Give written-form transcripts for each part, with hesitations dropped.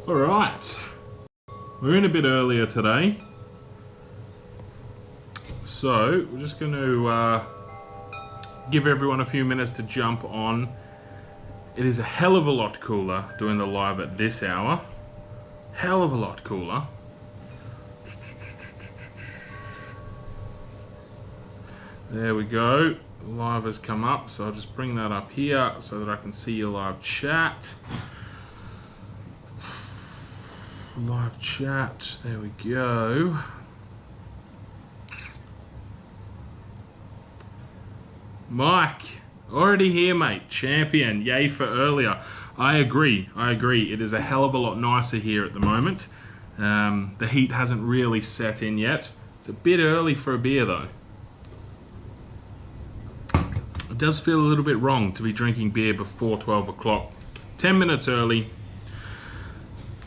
Alright, we're in a bit earlier today, so we're just going to give everyone a few minutes to jump on. It is a hell of a lot cooler doing the live at this hour. Hell of a lot cooler. There we go. Live has come up, so I'll just bring that up here so that I can see your live chat. Live chat, there we go. Mike, already here, mate. Champion, yay for earlier. I agree. It is a hell of a lot nicer here at the moment. The heat hasn't really set in yet. It's a bit early for a beer though. It does feel a little bit wrong to be drinking beer before 12 o'clock. 10 minutes early.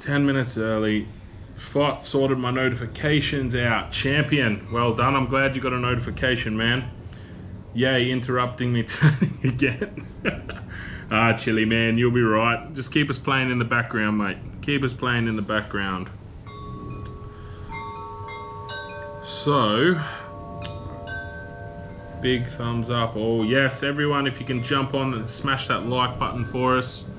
10 minutes early. Fought, sorted my notifications out. Champion, well done. I'm glad you got a notification, man. Yay, interrupting me turning again. Ah, Chili man, you'll be right. Just keep us playing in the background, mate. Keep us playing in the background. So, big thumbs up. Oh yes, everyone, if you can jump on and smash that like button for us.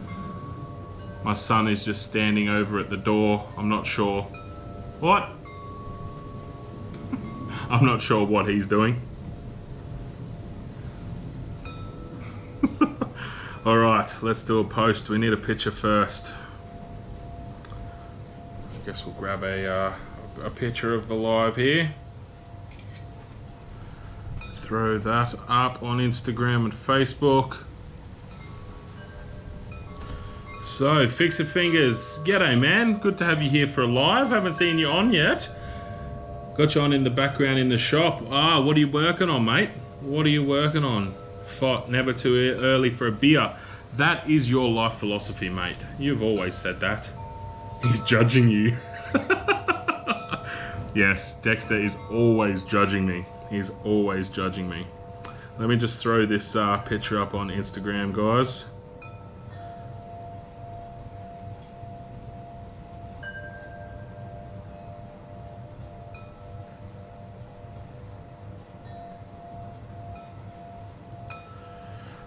My son is just standing over at the door. I'm not sure. What? I'm not sure what he's doing. Alright, let's do a post. We need a picture first. I guess we'll grab a picture of the live here. Throw that up on Instagram and Facebook. So, Fix It Fingers, g'day man, good to have you here for a live, haven't seen you on yet. Got you on in the background in the shop. Ah, what are you working on, mate? What are you working on? Fought, never too early for a beer. That is your life philosophy, mate. You've always said that. He's judging you. Yes, Dexter is always judging me. He's always judging me. Let me just throw this picture up on Instagram, guys.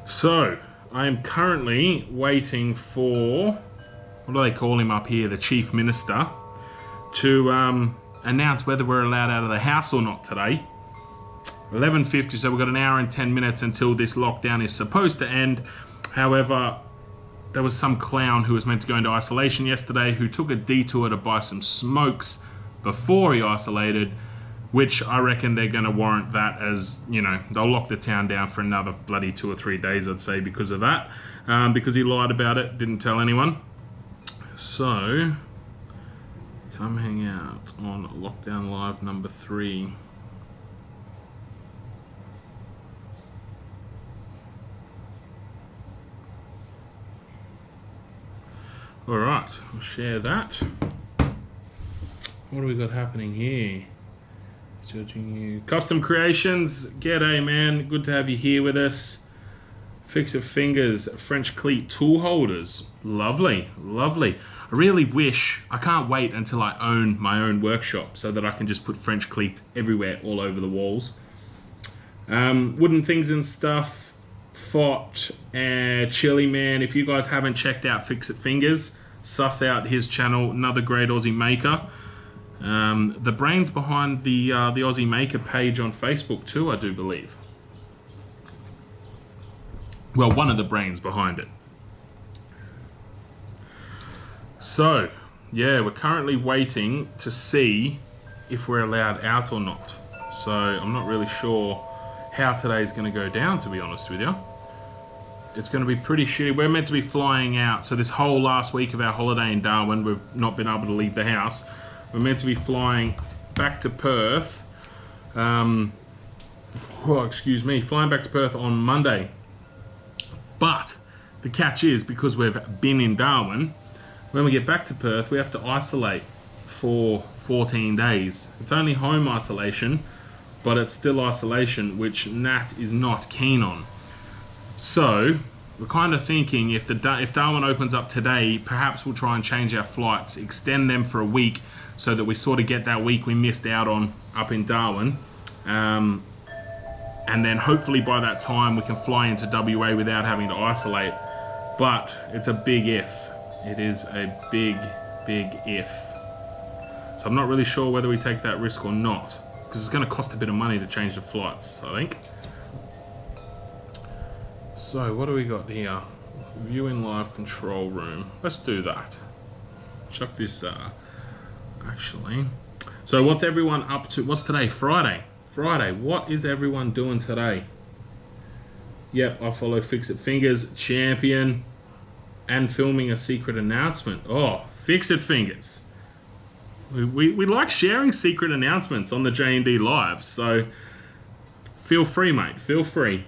So, I am currently waiting for, what do they call him up here, the Chief Minister, to announce whether we're allowed out of the house or not today. 11:50, so we've got an hour and 10 minutes until this lockdown is supposed to end. However, there was some clown who was meant to go into isolation yesterday who took a detour to buy some smokes before he isolated, which I reckon they're going to warrant that as, you know, they'll lock the town down for another bloody 2 or 3 days, I'd say, because of that. Because he lied about it, didn't tell anyone. So, come hang out on Lockdown Live number 3. Alright, I'll share that. What do we got happening here? Judging you. Custom Creations, g'day man, good to have you here with us. Fix It Fingers, French cleat tool holders, lovely, lovely. I really wish, I can't wait until I own my own workshop so that I can just put French cleats everywhere, all over the walls. Wooden things and stuff, Fought, Chili man, if you guys haven't checked out Fix It Fingers, suss out his channel, another great Aussie maker. The brains behind the Aussie Maker page on Facebook too, I do believe. Well, one of the brains behind it. So, yeah, we're currently waiting to see if we're allowed out or not. So, I'm not really sure how today's going to go down, to be honest with you. It's going to be pretty shitty. We're meant to be flying out, so this whole last week of our holiday in Darwin, we've not been able to leave the house. We're meant to be flying back to Perth. Flying back to Perth on Monday. But the catch is, because we've been in Darwin, when we get back to Perth, we have to isolate for 14 days. It's only home isolation, but it's still isolation, which Nat is not keen on. So, we're kind of thinking if Darwin opens up today, perhaps we'll try and change our flights, extend them for a week, so that we sort of get that week we missed out on up in Darwin. And then hopefully by that time we can fly into WA without having to isolate. But it's a big if. It is a big, big if. So I'm not really sure whether we take that risk or not, because it's going to cost a bit of money to change the flights, I think. So what do we got here? View in live control room. Let's do that. Chuck this actually. So what's everyone up to? What's today? Friday. Friday. What is everyone doing today? Yep, I follow Fix It Fingers champion and filming a secret announcement. Oh, Fix It Fingers. We like sharing secret announcements on the J&D live, so feel free, mate. Feel free.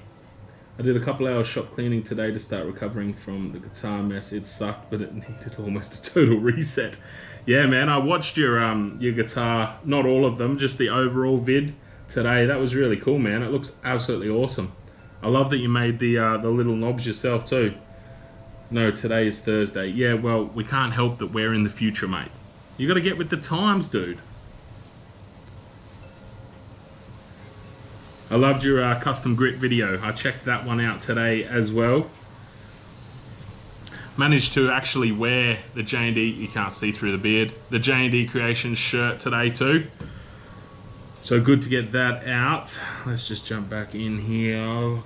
I did a couple hours shop cleaning today to start recovering from the guitar mess. It sucked, but it needed almost a total reset. Yeah, man, I watched your guitar, not all of them, just the overall vid today. That was really cool, man. It looks absolutely awesome. I love that you made the little knobs yourself too. No, today is Thursday. Yeah, well, we can't help that we're in the future, mate. You got to get with the times, dude. I loved your custom grit video. I checked that one out today as well. Managed to actually wear the J&D, you can't see through the beard, the J&D Creations shirt today too. So good to get that out. Let's just jump back in here. Oh,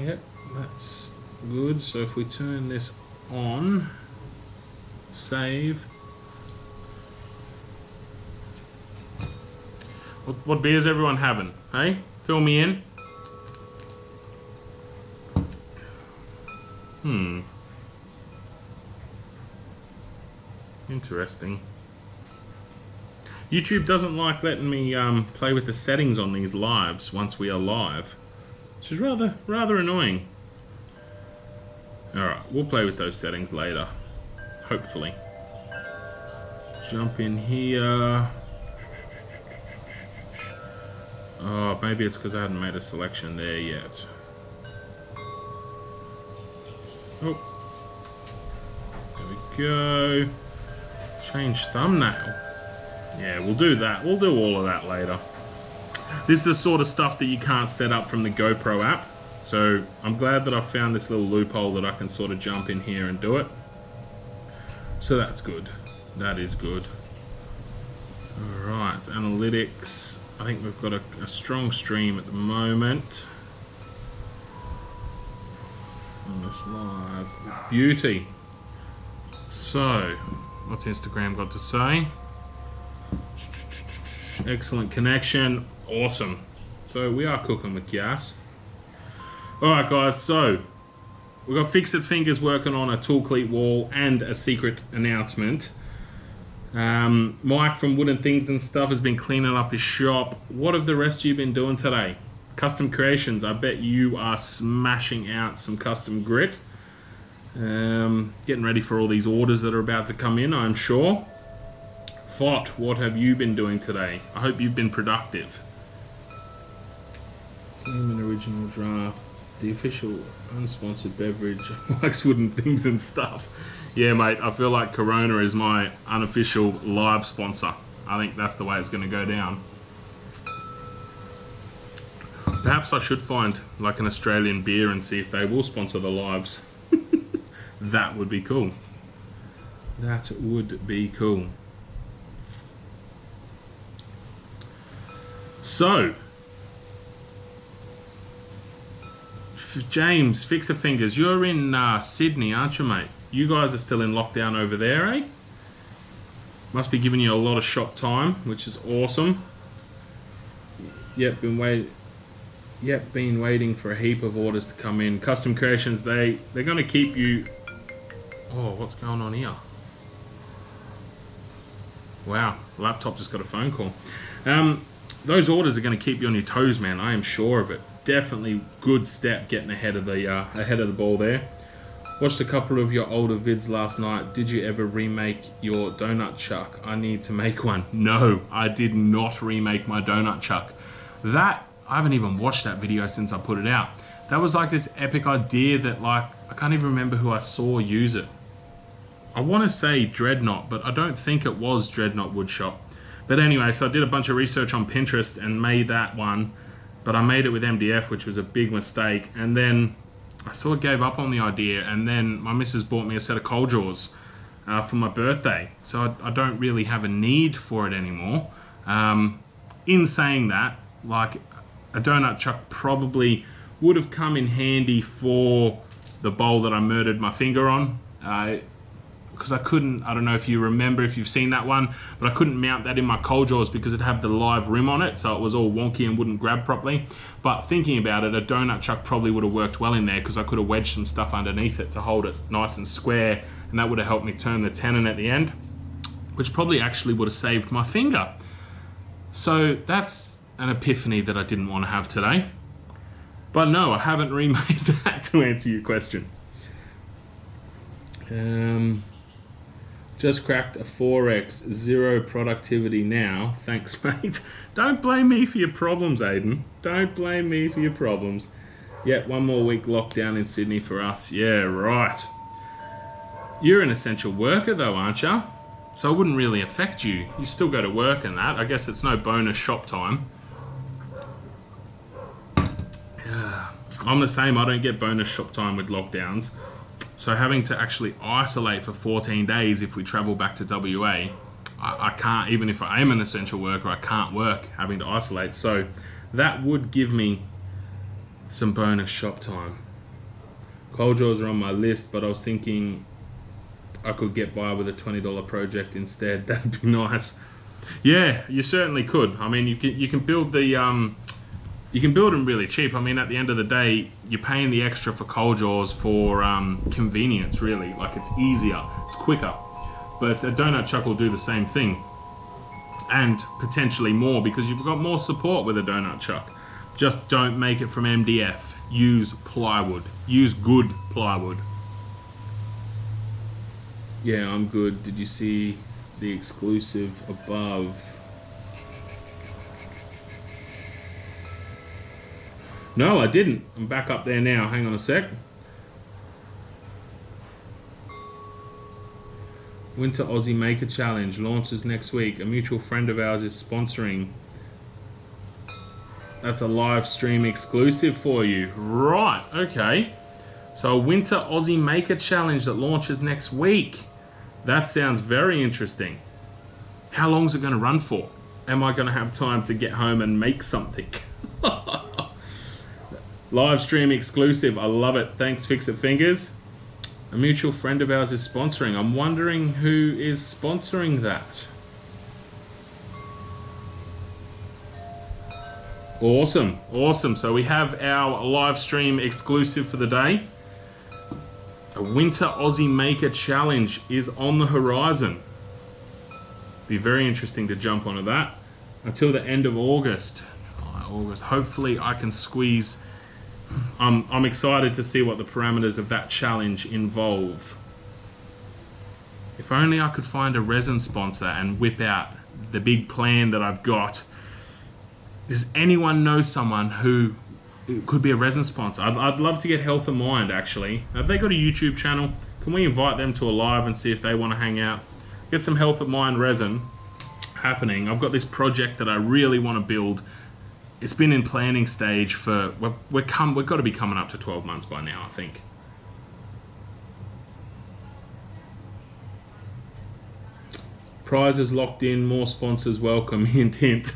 yep, that's good. So if we turn this on, save. What beers everyone having? Hey, fill me in. Interesting. YouTube doesn't like letting me play with the settings on these lives once we are live, which is rather annoying. Alright, we'll play with those settings later, hopefully. Jump in here. Oh, maybe it's because I hadn't made a selection there yet. Oh. There we go. Change thumbnail. Yeah, we'll do that. We'll do all of that later. This is the sort of stuff that you can't set up from the GoPro app. So I'm glad that I found this little loophole that I can sort of jump in here and do it. So that's good. That is good. Alright, analytics. I think we've got a strong stream at the moment. On this live. Beauty. So, what's Instagram got to say? Excellent connection. Awesome. So we are cooking with gas. Alright guys, so we've got Fix It Fingers working on a tool cleat wall and a secret announcement. Mike from Wooden Things and Stuff has been cleaning up his shop. What have the rest of you been doing today? Custom creations. I bet you are smashing out some custom grit. Getting ready for all these orders that are about to come in, I'm sure. Fott, what have you been doing today? I hope you've been productive. Same an original draft. The official unsponsored beverage. Mike's Wooden Things and Stuff. Yeah, mate, I feel like Corona is my unofficial live sponsor. I think that's the way it's going to go down. Perhaps I should find like an Australian beer and see if they will sponsor the lives. That would be cool. That would be cool. So, James, Fix It Fingers, you're in Sydney, aren't you, mate? You guys are still in lockdown over there, eh? Must be giving you a lot of shop time, which is awesome. Yep, been waiting for a heap of orders to come in. Custom creations, they're going to keep you. Oh, what's going on here? Wow, the laptop just got a phone call. Those orders are going to keep you on your toes, man. I am sure of it. Definitely good step getting ahead of the ball there. Watched a couple of your older vids last night. Did you ever remake your donut chuck? I need to make one. No, I did not remake my donut chuck. I haven't even watched that video since I put it out. That was like this epic idea that like I can't even remember who I saw use it. I want to say Dreadnought, but I don't think it was Dreadnought Woodshop. But anyway, so I did a bunch of research on Pinterest and made that one, but I made it with MDF, which was a big mistake. And then I sort of gave up on the idea, and then my missus bought me a set of cold jaws for my birthday. So I don't really have a need for it anymore. In saying that, like, a donut chuck probably would have come in handy for the bowl that I murdered my finger on. Because I couldn't, I don't know if you remember, if you've seen that one, but I couldn't mount that in my cold jaws because it had the live rim on it, so it was all wonky and wouldn't grab properly. But thinking about it, a donut chuck probably would have worked well in there because I could have wedged some stuff underneath it to hold it nice and square, and that would have helped me turn the tenon at the end, which probably actually would have saved my finger. So that's an epiphany that I didn't want to have today. But no, I haven't remade that, to answer your question. Just cracked a 4x, 0 productivity now. Thanks, mate. Don't blame me for your problems, Aiden. Don't blame me for your problems. Yep, 1 more week lockdown in Sydney for us. Yeah, right. You're an essential worker though, aren't you? So it wouldn't really affect you. You still go to work and that. I guess it's no bonus shop time. Yeah. I'm the same. I don't get bonus shop time with lockdowns. So having to actually isolate for 14 days if we travel back to WA, I can't, even if I am an essential worker, I can't work having to isolate. So that would give me some bonus shop time. Cold jaws are on my list, but I was thinking I could get by with a $20 project instead. That'd be nice. Yeah, you certainly could. I mean, you can build the you can build them really cheap. I mean, at the end of the day, you're paying the extra for cold jaws for convenience, really. Like, it's easier, it's quicker. But a donut chuck will do the same thing, and potentially more, because you've got more support with a donut chuck. Just don't make it from MDF. Use plywood. Use good plywood. Yeah, I'm good. Did you see the exclusive above? No, I didn't. I'm back up there now. Hang on a sec. Winter Aussie Maker Challenge launches next week. A mutual friend of ours is sponsoring. That's a live stream exclusive for you. Right, okay. So a Winter Aussie Maker Challenge that launches next week. That sounds very interesting. How long is it going to run for? Am I going to have time to get home and make something? Live stream exclusive. I love it. Thanks, Fix It Fingers. A mutual friend of ours is sponsoring. I'm wondering who is sponsoring that. Awesome. Awesome. So we have our live stream exclusive for the day. A Winter Aussie Maker Challenge is on the horizon. Be very interesting to jump onto that until the end of August. Hopefully I can squeeze. I'm excited to see what the parameters of that challenge involve. If only I could find a resin sponsor and whip out the big plan that I've got. Does anyone know someone who could be a resin sponsor? I'd love to get Health and Mind, actually. Have they got a YouTube channel? Can we invite them to a live and see if they want to hang out? Get some Health and Mind resin happening. I've got this project that I really want to build. It's been in planning stage for, we've got to be coming up to 12 months by now, I think. Prizes locked in, more sponsors welcome, hint hint.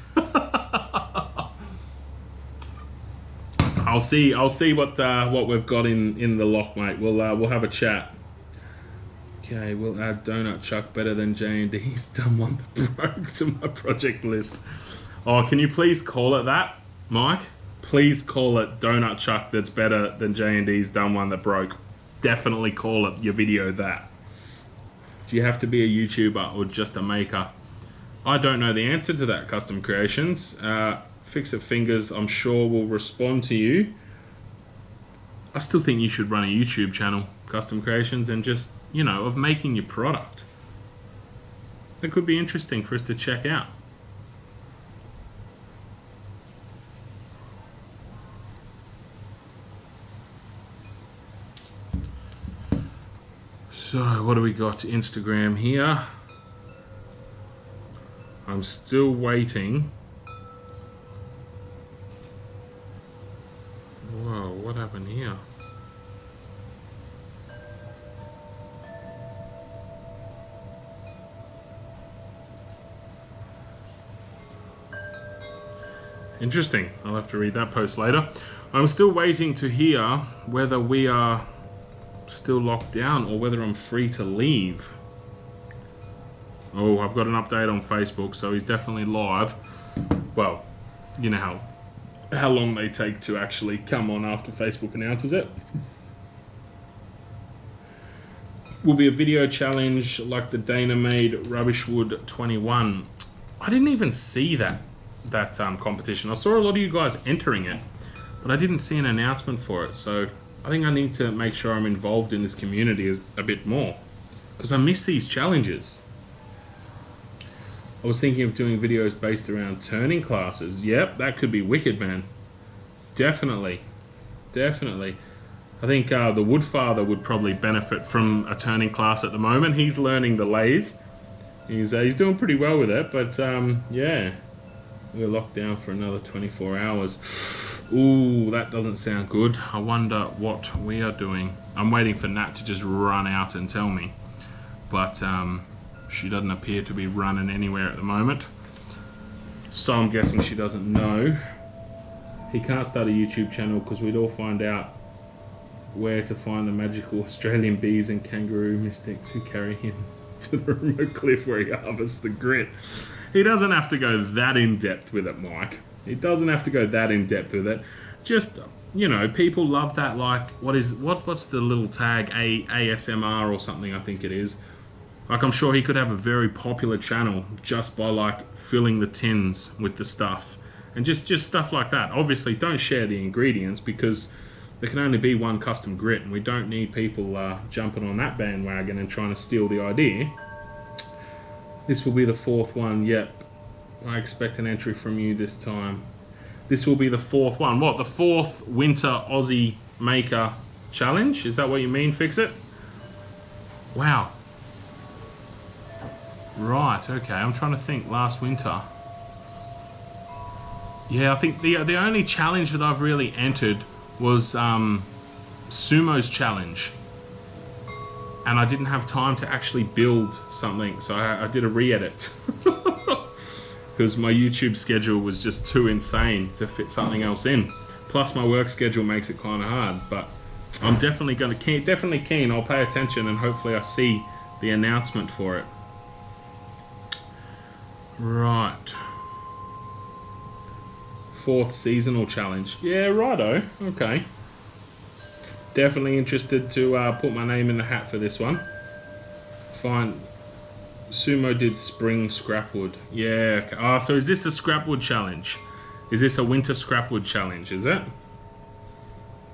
I'll see what we've got in the lock, mate. We'll have a chat. Okay, we'll add Donut Chuck better than J&D's done one that broke to my project list. Oh, can you please call it that, Mike? Please call it Donut Chuck that's better than J&D's done one that broke. Definitely call it your video that. Do you have to be a YouTuber or just a maker? I don't know the answer to that, Custom Creations. Fix It Fingers, I'm sure, will respond to you. I still think you should run a YouTube channel, Custom Creations, and just, you know, of making your product. That could be interesting for us to check out. So what do we got? Instagram here. I'm still waiting. Whoa, what happened here? Interesting. I'll have to read that post later. I'm still waiting to hear whether we are still locked down or whether I'm free to leave. Oh, I've got an update on Facebook, so he's definitely live. Well, you know how long they take to actually come on after Facebook announces it. Will be a video challenge like the Dana made Rubbishwood 21. I didn't even see that competition. I saw a lot of you guys entering it, but I didn't see an announcement for it. So I think I need to make sure I'm involved in this community a bit more, because I miss these challenges. I was thinking of doing videos based around turning classes. Yep, that could be wicked, man. Definitely. Definitely. I think the Woodfather would probably benefit from a turning class at the moment. He's learning the lathe. He's doing pretty well with it, but yeah. We're locked down for another 24 hours. Ooh, that doesn't sound good. I wonder what we are doing. I'm waiting for Nat to just run out and tell me. But she doesn't appear to be running anywhere at the moment. So I'm guessing she doesn't know. He can't start a YouTube channel because we'd all find out where to find the magical Australian bees and kangaroo mystics who carry him to the remote cliff where he harvests the grit. He doesn't have to go that in-depth with it, Mike. He doesn't have to go that in-depth with it. Just, you know, people love that, like, what's the little tag, ASMR or something, I think it is. Like, I'm sure he could have a very popular channel just by, like, filling the tins with the stuff. And just stuff like that. Obviously, don't share the ingredients because there can only be one custom grit, and we don't need people jumping on that bandwagon and trying to steal the idea. This will be the 4th one. Yep. I expect an entry from you this time. This will be the 4th one. What? The 4th Winter Aussie Maker Challenge? Is that what you mean, Fix It? Wow. Right, okay. I'm trying to think. Last winter. Yeah, I think the only challenge that I've really entered was Sumo's challenge. And I didn't have time to actually build something, so I did a re-edit. Because my YouTube schedule was just too insane to fit something else in. Plus my work schedule makes it kind of hard, but I'm definitely keen. I'll pay attention and hopefully I see the announcement for it. Right. 4th seasonal challenge. Yeah, righto. Okay. Definitely interested to put my name in the hat for this one. Fine. Sumo did spring scrapwood. Yeah. Okay. So is this a scrapwood challenge? Is this a winter scrapwood challenge, is it?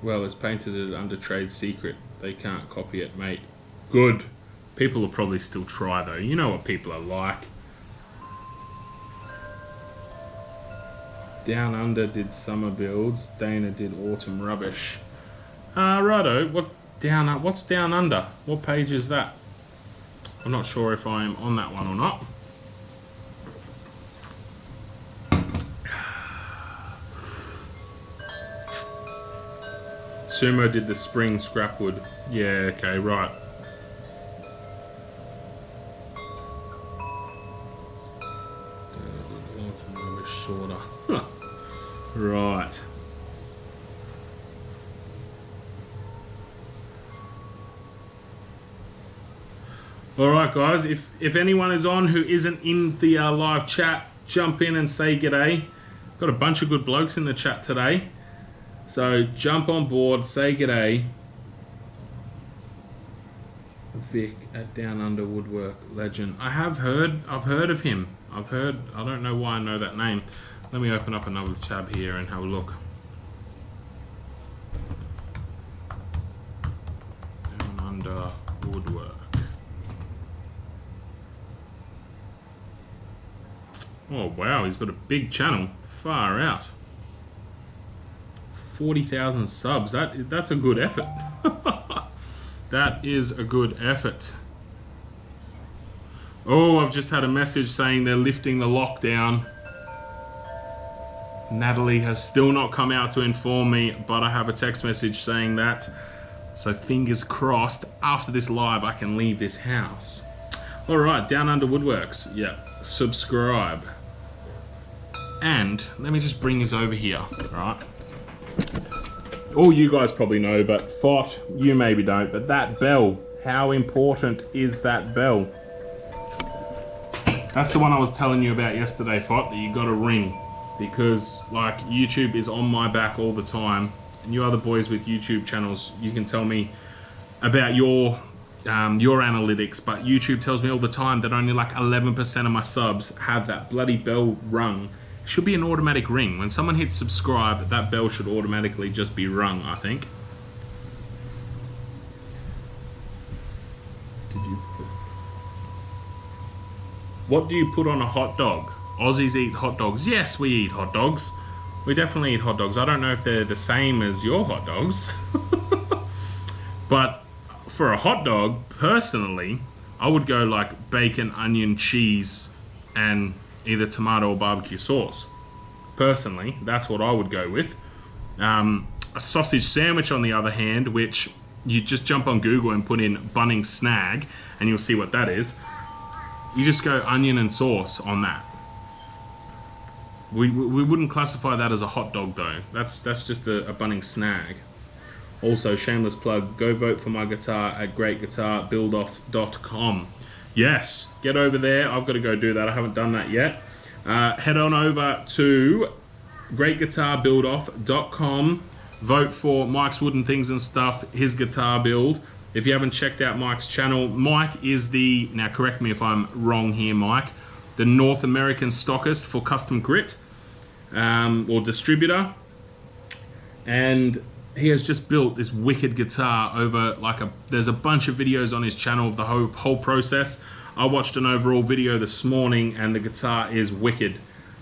Well, it's painted it under trade secret. They can't copy it, mate. Good. People will probably still try, though. You know what people are like. Down Under did summer builds. Dana did autumn rubbish. Righto. What's Down Under? What page is that? I'm not sure if I'm on that one or not. Sumo did the spring scrapwood. Yeah, okay, right. Autumn rubbish sorter. Huh. Right. Alright guys, if anyone is on who isn't in the live chat, jump in and say g'day. Got a bunch of good blokes in the chat today. So jump on board, say g'day. Vic at Down Under Woodwork, legend. I've heard of him. I don't know why I know that name. Let me open up another tab here and have a look. Down Under Woodwork. Oh wow, he's got a big channel. Far out. 40,000 subs. That's a good effort. That is a good effort. Oh, I've just had a message saying they're lifting the lockdown. Natalie has still not come out to inform me, but I have a text message saying that. So fingers crossed, after this live, I can leave this house. All right, Down Under Woodworks. Yeah, subscribe. And let me just bring this over here, all right? All you guys probably know, but Fott, you maybe don't, but that bell, how important is that bell? That's the one I was telling you about yesterday, Fott, that you got to ring, because like YouTube is on my back all the time, and you other boys with YouTube channels, you can tell me about your analytics, but YouTube tells me all the time that only like 11% of my subs have that bloody bell rung. It should be an automatic ring. When someone hits subscribe, that bell should automatically just be rung, I think. What do you put on a hot dog? Aussies eat hot dogs. Yes, we eat hot dogs. We definitely eat hot dogs. I don't know if they're the same as your hot dogs. But for a hot dog, personally, I would go like bacon, onion, cheese, and either tomato or barbecue sauce. Personally, that's what I would go with. A sausage sandwich, on the other hand, which you just jump on Google and put in Bunnings snag, and you'll see what that is. You just go onion and sauce on that. We wouldn't classify that as a hot dog though. That's just a Bunnings snag. Also, shameless plug, go vote for my guitar at greatguitarbuildoff.com. Yes, get over there. I've got to go do that. I haven't done that yet. Head on over to greatguitarbuildoff.com. Vote for Mike's Wooden Things and Stuff, his guitar build. If you haven't checked out Mike's channel, Mike is the, now correct me if I'm wrong here, Mike, the North American stockist for custom grit, or distributor. And he has just built this wicked guitar over there's a bunch of videos on his channel of the whole process. I watched an overall video this morning and the guitar is wicked.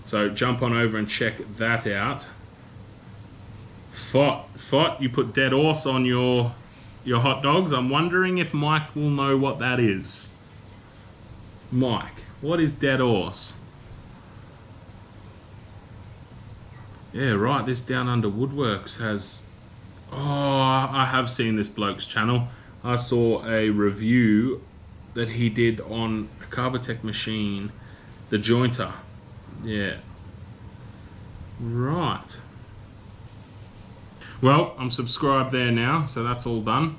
So jump on over and check that out. Fott, you put dead horse on your hot dogs. I'm wondering if Mike will know what that is. Mike, what is dead horse? Yeah, right, this Down Under Woodworks has... Oh, I have seen this bloke's channel. I saw a review that he did on a Carbatec machine, the jointer. Yeah. Right. Well, I'm subscribed there now, so that's all done.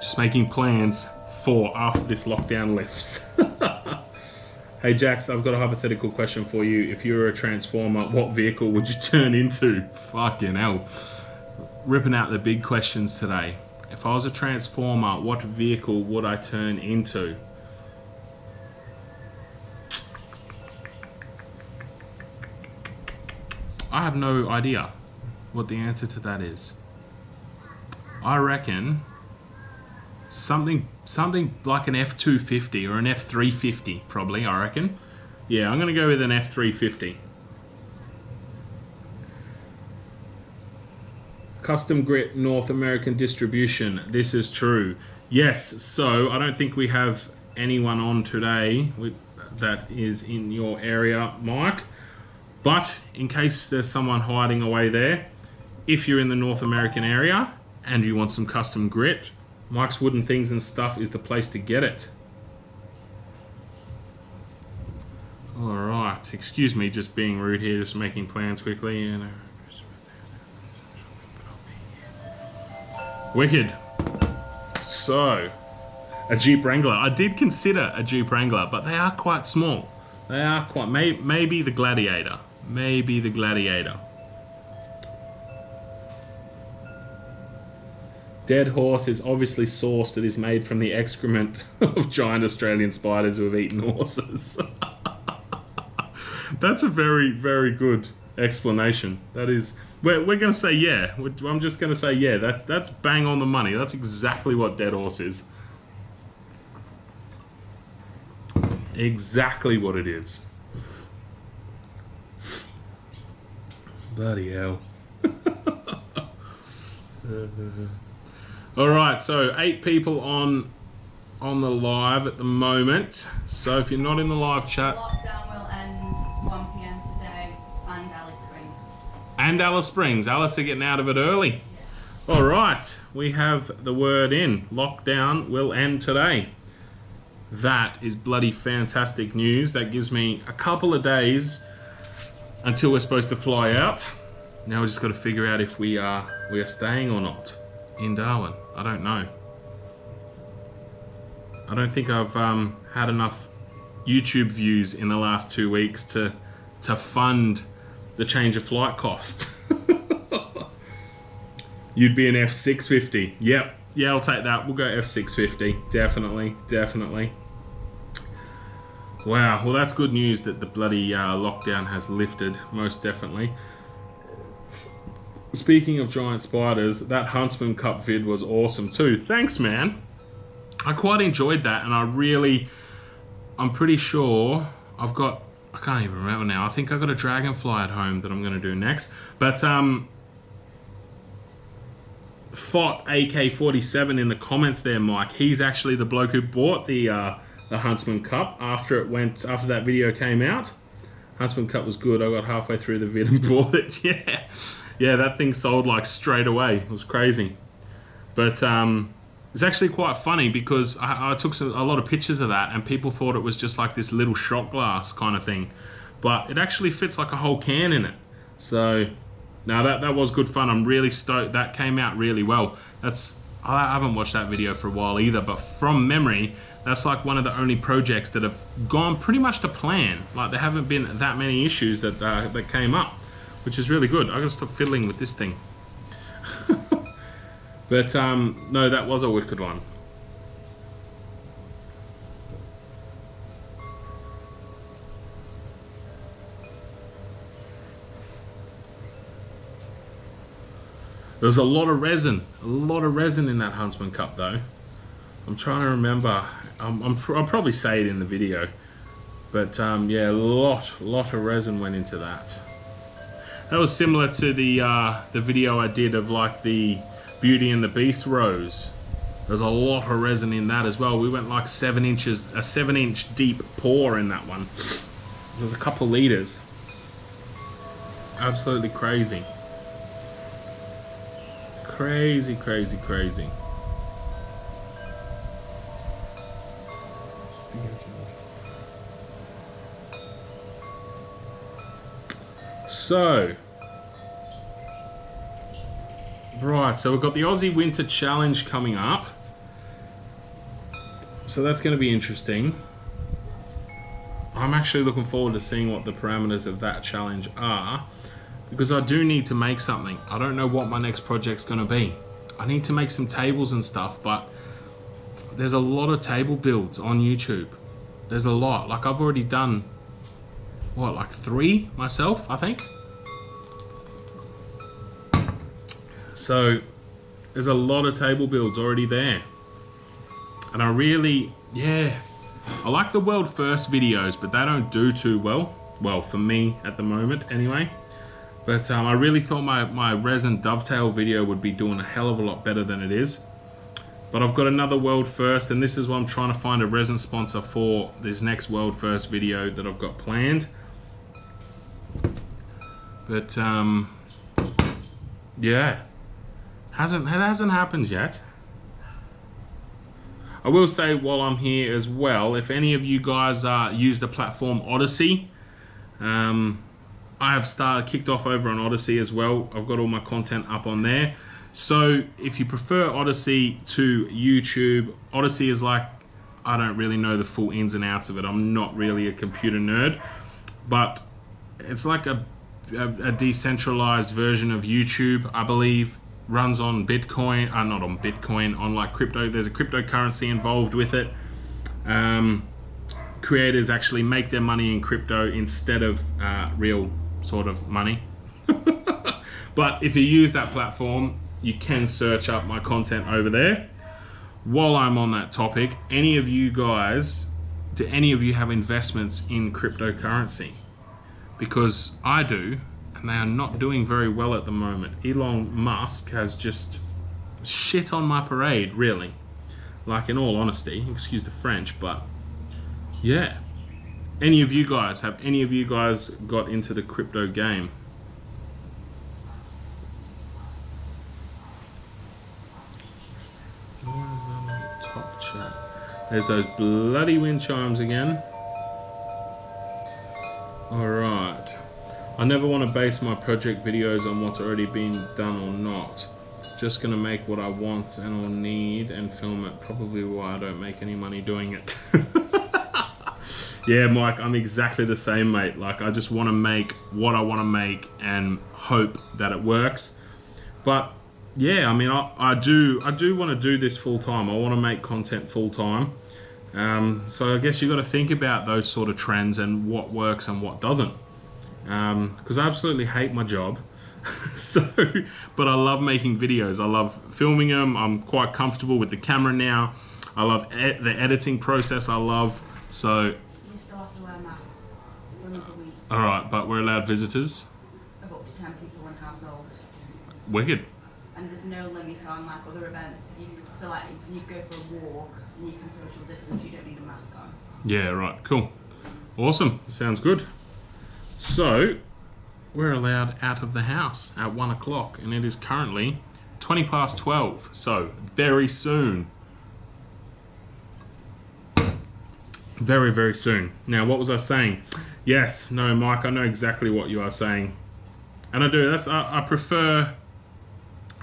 Just making plans for after this lockdown lifts. Hey Jax, I've got a hypothetical question for you. If you were a transformer, what vehicle would you turn into? Fucking hell. Ripping out the big questions today. If I was a transformer, what vehicle would I turn into? I have no idea what the answer to that is. I reckon something like an F250 or an F350 probably, I reckon. Yeah, I'm gonna go with an F350. Custom grit North American distribution. This is true. Yes, so I don't think we have anyone on today that is in your area, Mike. But in case there's someone hiding away there, if you're in the North American area and you want some custom grit, Mike's Wooden Things and Stuff is the place to get it. Alright, excuse me just being rude here, just making plans quickly. You know. Wicked. So, a Jeep Wrangler. I did consider a Jeep Wrangler, but they are quite small. They are quite, maybe the Gladiator. Maybe the Gladiator. Dead horse is obviously sauce that is made from the excrement of giant Australian spiders who have eaten horses. That's a very, very good explanation. That is, we're going to say yeah. I'm just going to say yeah. That's bang on the money. That's exactly what dead horse is. Exactly what it is. Bloody hell. All right, so 8 people on the live at the moment. So if you're not in the live chat, lockdown will end 1 PM today, and Alice Springs. And Alice Springs. Alice are getting out of it early. Yeah. All right, we have the word in. Lockdown will end today. That is bloody fantastic news. That gives me a couple of days until we're supposed to fly out. Now we just got to figure out if we are staying or not in Darwin. I don't know. I don't think I've had enough YouTube views in the last 2 weeks to fund the change of flight cost. You'd be an F650. Yep. Yeah, I'll take that. We'll go F650. Definitely. Wow. Well, that's good news that the bloody lockdown has lifted. Most definitely. Speaking of giant spiders, that Huntsman Cup vid was awesome too. Thanks, man. I quite enjoyed that, and I'm pretty sure I can't even remember now. I think I've got a dragonfly at home that I'm going to do next. But Fought AK-47 in the comments there, Mike. He's actually the bloke who bought the Huntsman Cup after that video came out. Huntsman Cup was good. I got halfway through the vid and bought it. Yeah, that thing sold like straight away. It was crazy. But it's actually quite funny because I took a lot of pictures of that and people thought it was just like this little shot glass kind of thing. But it actually fits like a whole can in it. So, now that was good fun. I'm really stoked. That came out really well. I haven't watched that video for a while either, but from memory, that's like one of the only projects that have gone pretty much to plan. Like there haven't been that many issues that came up, which is really good. I gotta stop fiddling with this thing. But no, that was a wicked one. There was a lot of resin in that Huntsman Cup though. I'm trying to remember. I'll probably say it in the video, but yeah, a lot of resin went into that. That was similar to the video I did of like the Beauty and the Beast rose. There's a lot of resin in that as well. We went like 7 inches, a 7-inch deep pour in that one. There's a couple liters. Absolutely crazy. Crazy. So, right, so we've got the Aussie Winter Challenge coming up. So that's going to be interesting. I'm actually looking forward to seeing what the parameters of that challenge are, because I do need to make something. I don't know what my next project's going to be. I need to make some tables and stuff, but there's a lot of table builds on YouTube. There's a lot. Like I've already done, what, like 3 myself, I think? So there's a lot of table builds already there. And I really, I like the world first videos, but they don't do too well. Well, for me at the moment anyway. But I really thought my resin dovetail video would be doing a hell of a lot better than it is. But I've got another world first, and this is what I'm trying to find a resin sponsor for this next world first video that I've got planned. But yeah, it hasn't happened yet. I will say while I'm here as well, if any of you guys use the platform AUSSIE, I have kicked off over on AUSSIE as well. I've got all my content up on there. So if you prefer AUSSIE to YouTube, AUSSIE is like, I don't really know the full ins and outs of it. I'm not really a computer nerd, but it's like a decentralized version of YouTube, I believe. Runs on Bitcoin, not on Bitcoin, on like crypto. There's a cryptocurrency involved with it. Creators actually make their money in crypto instead of real sort of money. But if you use that platform, you can search up my content over there. While I'm on that topic, any of you guys, do any of you have investments in cryptocurrency? Because I do, and they are not doing very well at the moment. Elon Musk has just shit on my parade, really. Like, in all honesty, excuse the French, but yeah. Have any of you guys got into the crypto game? Top chat. There's those bloody wind chimes again. Alright. I never want to base my project videos on what's already been done or not. Just gonna make what I want and or need and film it. Probably why I don't make any money doing it. Yeah, Mike, I'm exactly the same, mate. Like, I just want to make what I want to make and hope that it works. But yeah, I mean, I do want to do this full time. I want to make content full time. So I guess you got to think about those sort of trends and what works and what doesn't. Because I absolutely hate my job. But I love making videos. I love filming them. I'm quite comfortable with the camera now. I love the editing process. I love so. You still have to wear masks for another week. All right, but we're allowed visitors. Of up to 10 people in household. Wicked. And there's no limit on like other events. So like if you go for a walk and you can social distance, you don't need a mask on. Yeah, right. Cool. Awesome. Sounds good. So we're allowed out of the house at 1 o'clock, and it is currently 20 past 12. So very soon. Very, very soon. Now, what was I saying? Yes, no, Mike, I know exactly what you are saying. And I do.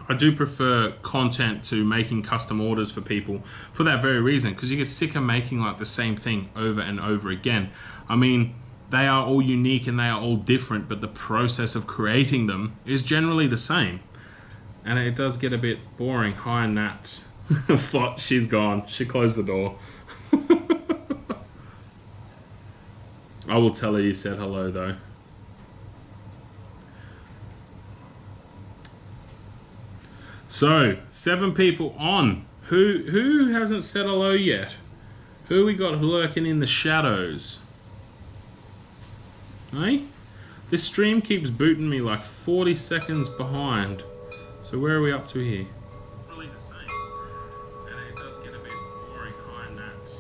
I do prefer content to making custom orders for people for that very reason, because you get sick of making like the same thing over and over again. I mean, they are all unique and they are all different, but the process of creating them is generally the same. And it does get a bit boring. Hi, Nat. She's gone. She closed the door. I will tell her you said hello, though. So, 7 people on. Who hasn't said hello yet? Who we got lurking in the shadows? Hey? This stream keeps booting me like 40 seconds behind. So where are we up to here? Really the same. And it does get a bit boring. Hi, Nat.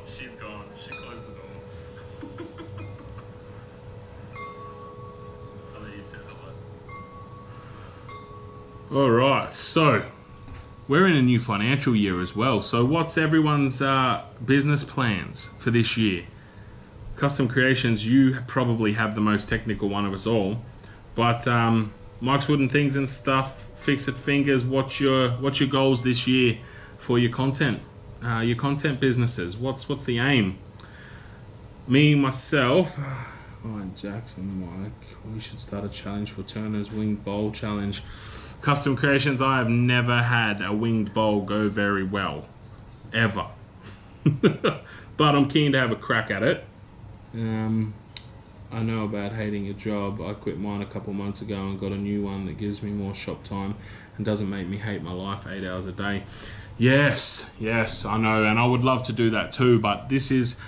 She's gone. She closed the door. I'll let you say hello. Alright, so we're in a new financial year as well. So what's everyone's business plans for this year? Custom Creations, you probably have the most technical one of us all. But Mike's Wooden Things and Stuff, Fix It Fingers, what's your goals this year for your content businesses? What's the aim? Me, myself, Jackson, Mike, we should start a challenge for Turner's Winged Bowl Challenge. Custom Creations, I have never had a winged bowl go very well, ever. But I'm keen to have a crack at it. I know about hating a job. I quit mine a couple months ago and got a new one that gives me more shop time and doesn't make me hate my life 8 hours a day. Yes, I know, and I would love to do that too, but this is,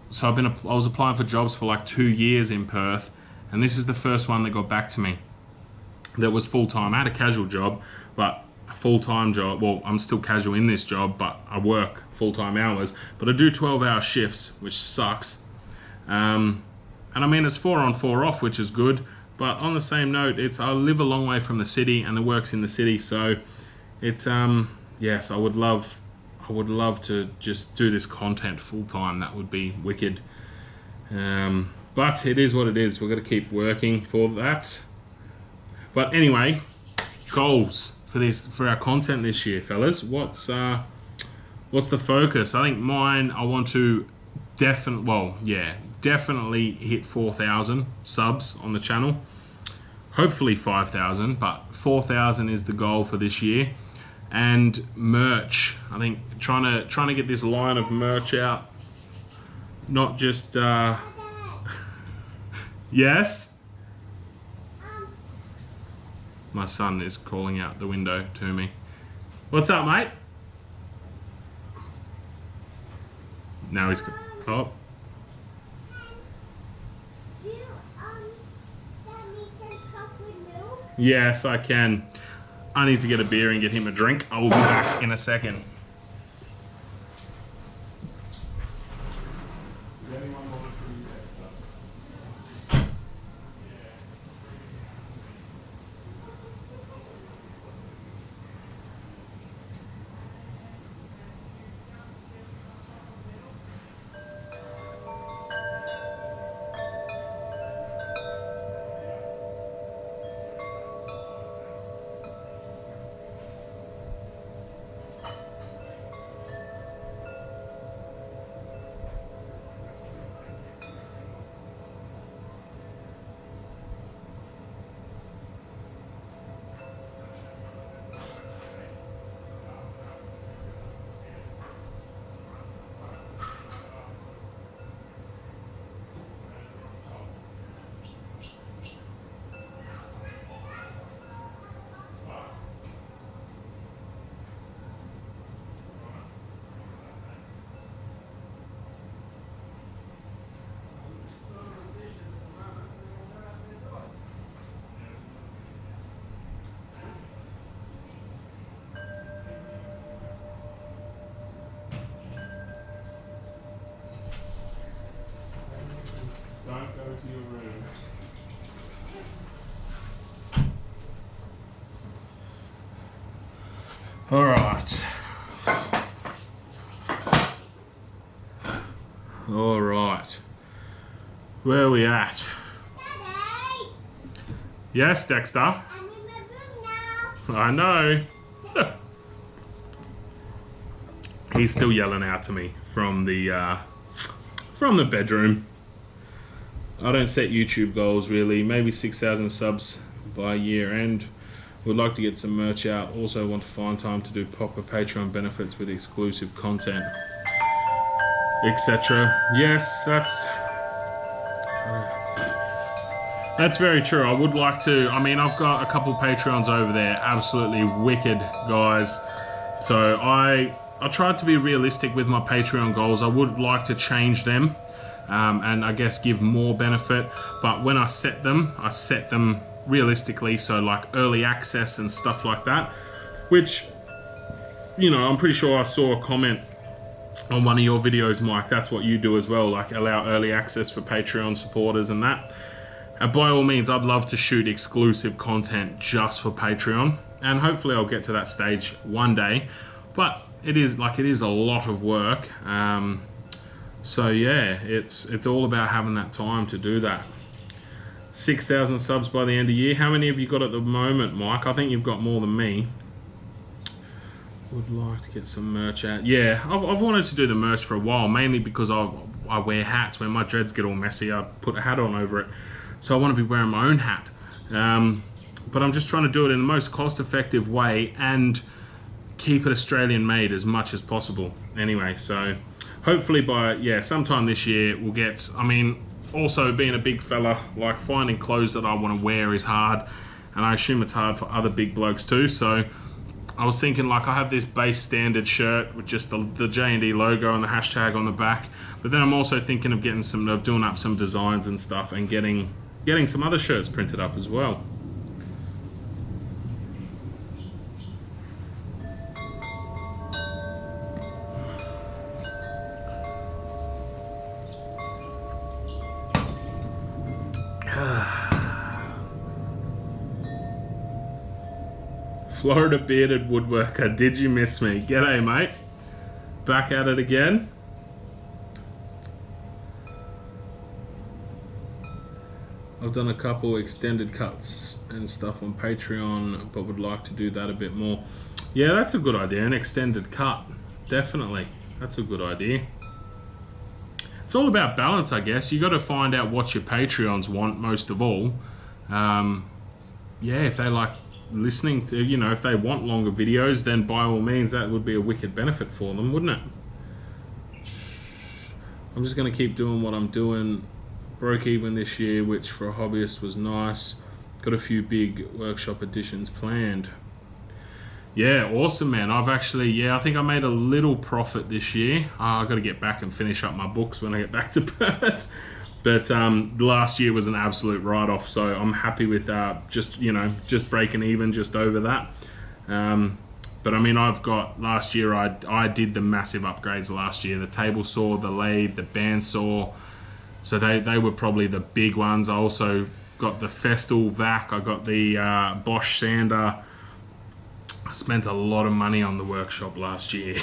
so I was applying for jobs for like 2 years in Perth, and this is the first one that got back to me that was full-time. I had a casual job, but a full-time job. Well, I'm still casual in this job, but I work full-time hours, but I do 12-hour shifts, which sucks. And I mean, it's 4 on 4 off, which is good, but on the same note, I live a long way from the city and the work's in the city, so it's yes, I would love to just do this content full-time. That would be wicked. But it is what it is. We've got to keep working for that. But anyway, goals for our content this year, fellas. What's the focus? I think mine, I want to definitely hit 4,000 subs on the channel. Hopefully 5,000, but 4,000 is the goal for this year. And merch, I think trying to get this line of merch out. Not just yes. My son is calling out the window to me. What's up, mate? Now he's... Oh. Yes, I can. I need to get a beer and get him a drink. I will be back in a second. Don't go to your room. All right. All right. Where are we at? Daddy! Yes, Dexter? I'm in my room now. I know. He's still yelling out to me from the bedroom. I don't set YouTube goals really. Maybe 6,000 subs by year end. Would like to get some merch out. Also want to find time to do proper Patreon benefits with exclusive content, etc. Yes, that's very true. I would like to. I mean, I've got a couple Patreons over there, absolutely wicked guys. So I tried to be realistic with my Patreon goals. I would like to change them. And I guess give more benefit, but when I set them realistically, so like early access and stuff like that, which, you know, I'm pretty sure I saw a comment on one of your videos, Mike. That's what you do as well, like allow early access for Patreon supporters and that. And by all means, I'd love to shoot exclusive content just for Patreon, and hopefully I'll get to that stage one day, but it is a lot of work. So yeah, it's all about having that time to do that. 6,000 subs by the end of the year. How many have you got at the moment, Mike? I think you've got more than me. Would like to get some merch out. Yeah, I've wanted to do the merch for a while, mainly because I wear hats. When my dreads get all messy, I put a hat on over it. So I want to be wearing my own hat. But I'm just trying to do it in the most cost-effective way and keep it Australian made as much as possible. Anyway, so hopefully by, sometime this year we'll get, I mean, also being a big fella, like finding clothes that I want to wear is hard, and I assume it's hard for other big blokes too. So I was thinking, like, I have this base standard shirt with just the J&D logo and the hashtag on the back, but then I'm also thinking of doing up some designs and stuff and getting some other shirts printed up as well. Florida bearded woodworker, did you miss me? G'day, mate. Back at it again. I've done a couple extended cuts and stuff on Patreon, but would like to do that a bit more. Yeah, that's a good idea, an extended cut. Definitely, that's a good idea. It's all about balance, I guess. You got to find out what your Patreons want most of all. Yeah, if they like listening to, you know, if they want longer videos, then by all means that would be a wicked benefit for them, wouldn't it? I'm just going to keep doing what I'm doing. Broke even this year, which for a hobbyist was nice. got a few big workshop additions planned. Yeah, awesome, man. I've actually, yeah, I think I made a little profit this year. I've got to get back and finish up my books when I get back to Perth. But last year was an absolute write-off, so I'm happy with just, you know, just breaking even, just over that. But I mean, I've got, last year I did the massive upgrades last year. The table saw, the lathe, the bandsaw. So they were probably the big ones. I also got the Festool vac. I got the Bosch sander. I spent a lot of money on the workshop last year.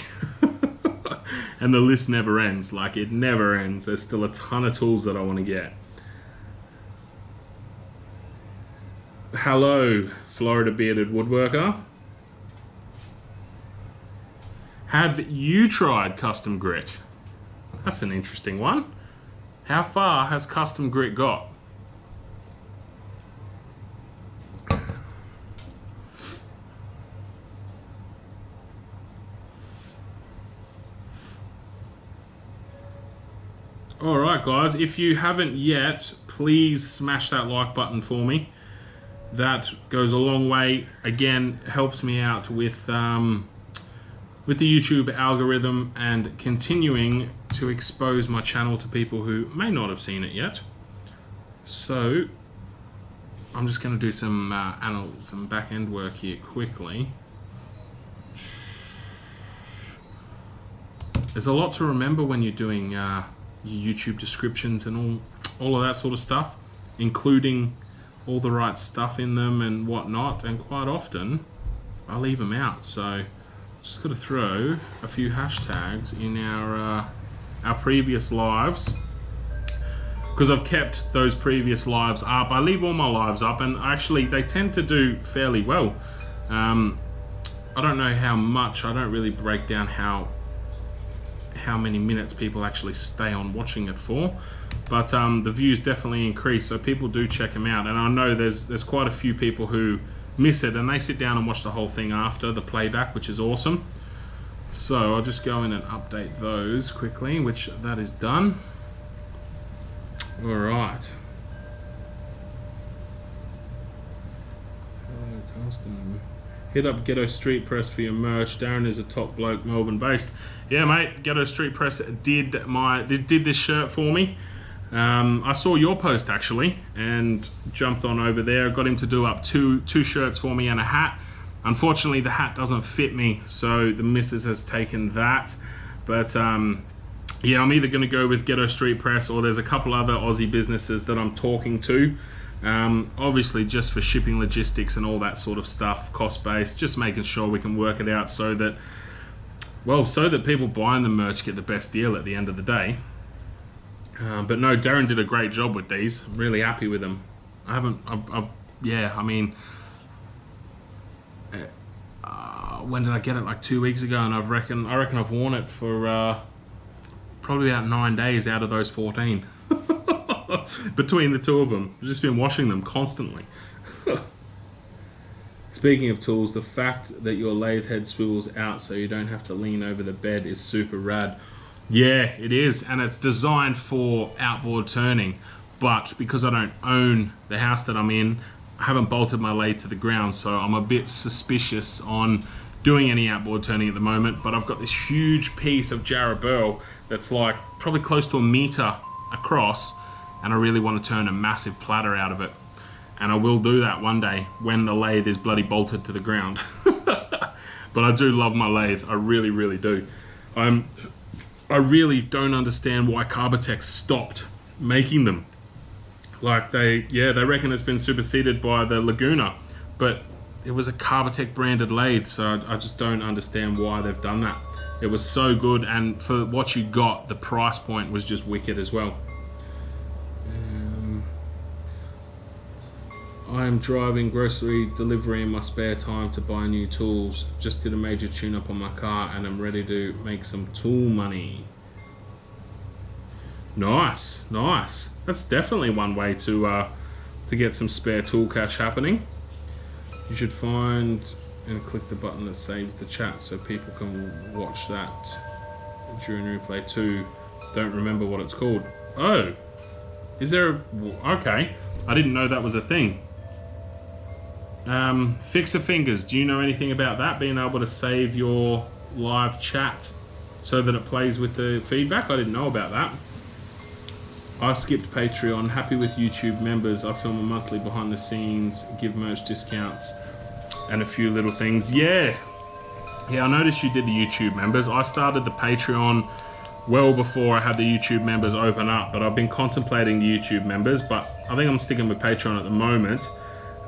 And the list never ends. Like, it never ends. There's still a ton of tools that I want to get. Hello, Florida bearded woodworker. Have you tried custom grit? That's an interesting one. How far has custom grit got? Alright guys, if you haven't yet, please smash that like button for me. That goes a long way. Again, helps me out with the YouTube algorithm and continuing to expose my channel to people who may not have seen it yet. So, I'm just going to do some back end work here quickly. There's a lot to remember when you're doing your YouTube descriptions and all of that sort of stuff, including all the right stuff in them and whatnot, and quite often I leave them out. So just got to throw a few hashtags in our previous lives, because I've kept those previous lives up. I leave all my lives up, and actually they tend to do fairly well. I don't know how much, I don't really break down how many minutes people actually stay on watching it for, but the views definitely increase, so people do check them out. And I know there's quite a few people who miss it and they sit down and watch the whole thing after the playback, which is awesome. So I'll just go in and update those quickly, which that is done. All right. Hello, custom. Hit up Ghetto Street Press for your merch. Darren is a top bloke, Melbourne based. Yeah, mate, Ghetto Street Press did this shirt for me. I saw your post actually and jumped on over there. Got him to do up two shirts for me and a hat. Unfortunately, the hat doesn't fit me, so the missus has taken that. But yeah, I'm either going to go with Ghetto Street Press, or there's a couple other Aussie businesses that I'm talking to. Obviously just for shipping, logistics and all that sort of stuff, cost based, just making sure we can work it out so that, well, so that people buying the merch get the best deal at the end of the day. But no, Darren did a great job with these. I'm really happy with them. Yeah, I mean, when did I get it? Like 2 weeks ago, and I reckon I've worn it for probably about 9 days out of those 14. Between the two of them. I've just been washing them constantly. Speaking of tools, the fact that your lathe head swivels out so you don't have to lean over the bed is super rad. Yeah, it is, and it's designed for outboard turning, but because I don't own the house that I'm in, I haven't bolted my lathe to the ground, so I'm a bit suspicious on doing any outboard turning at the moment. But I've got this huge piece of Jarrah burl that's like probably close to 1 meter across, and I really want to turn a massive platter out of it. And I will do that one day when the lathe is bloody bolted to the ground. But I do love my lathe, I really, really do. I really don't understand why Carbatec stopped making them. Like they reckon it's been superseded by the Laguna, but it was a Carbatec branded lathe, so I just don't understand why they've done that. It was so good, and for what you got, the price point was just wicked as well. I am driving grocery delivery in my spare time to buy new tools. Just did a major tune-up on my car and I'm ready to make some tool money. Nice, nice. That's definitely one way to get some spare tool cash happening. You should find and click the button that saves the chat so people can watch that during replay too. Don't remember what it's called. Oh, is there a... Okay, I didn't know that was a thing. Fixer Fingers, do you know anything about that? Being able to save your live chat so that it plays with the feedback? I didn't know about that. I skipped Patreon. Happy with YouTube members. I film a monthly behind the scenes, give merch discounts, and a few little things. Yeah, I noticed you did the YouTube members. I started the Patreon well before I had the YouTube members open up, but I've been contemplating the YouTube members, but I think I'm sticking with Patreon at the moment.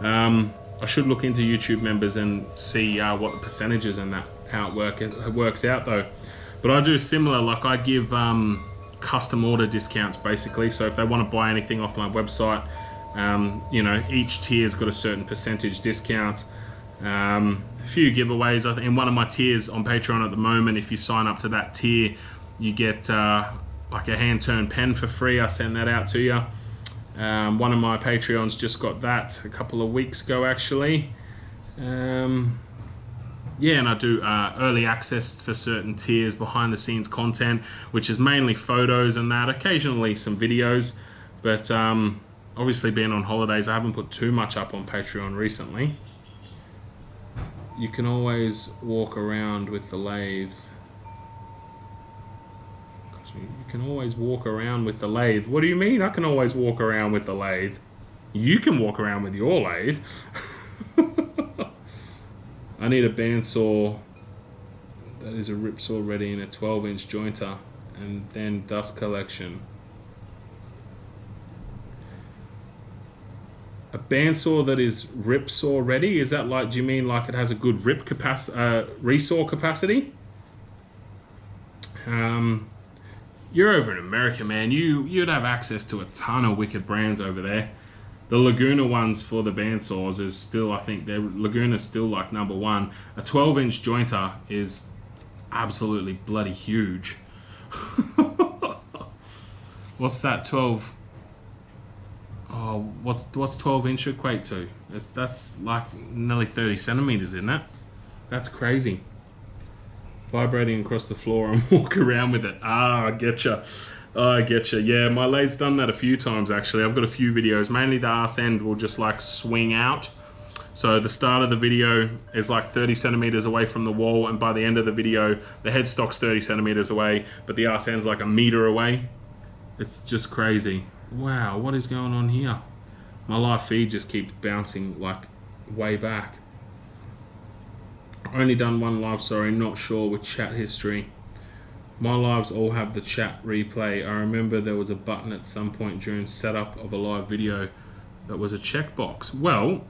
I should look into YouTube members and see what the percentages and that, how it works out though. But I do similar, like I give custom order discounts basically. So if they want to buy anything off my website, you know, each tier's got a certain percentage discount. A few giveaways. I think in one of my tiers on Patreon at the moment, if you sign up to that tier, you get like a hand-turned pen for free. I send that out to you. One of my Patreons just got that a couple of weeks ago actually. Yeah, and I do early access for certain tiers, behind the scenes content, which is mainly photos and that, occasionally some videos. But obviously being on holidays, I haven't put too much up on Patreon recently. You can always walk around with the lathe. You can always walk around with the lathe. What do you mean I can always walk around with the lathe? You can walk around with your lathe. I need a bandsaw that is a rip saw ready in a 12-inch jointer, and then dust collection. A bandsaw that is rip saw ready? Is that like, do you mean like it has a good rip capacity, resaw capacity? You're over in America, man. You'd have access to a ton of wicked brands over there. The Laguna ones for the bandsaws is still, I think, Laguna's still like #1. A 12-inch jointer is absolutely bloody huge. What's that 12? Oh, what's 12-inch equate to? That's like nearly 30 centimeters, isn't it? That's crazy. Vibrating across the floor and walk around with it. Ah, I getcha. I getcha. Yeah, my lathe's done that a few times actually. I've got a few videos. Mainly the arse end will just like swing out. So the start of the video is like 30 centimeters away from the wall, and by the end of the video, the headstock's 30 centimeters away, but the arse end's like a meter away. It's just crazy. Wow, what is going on here? My live feed just keeps bouncing like way back. Only done one live, sorry, not sure with chat history. My lives all have the chat replay. I remember there was a button at some point during setup of a live video that was a checkbox. Well,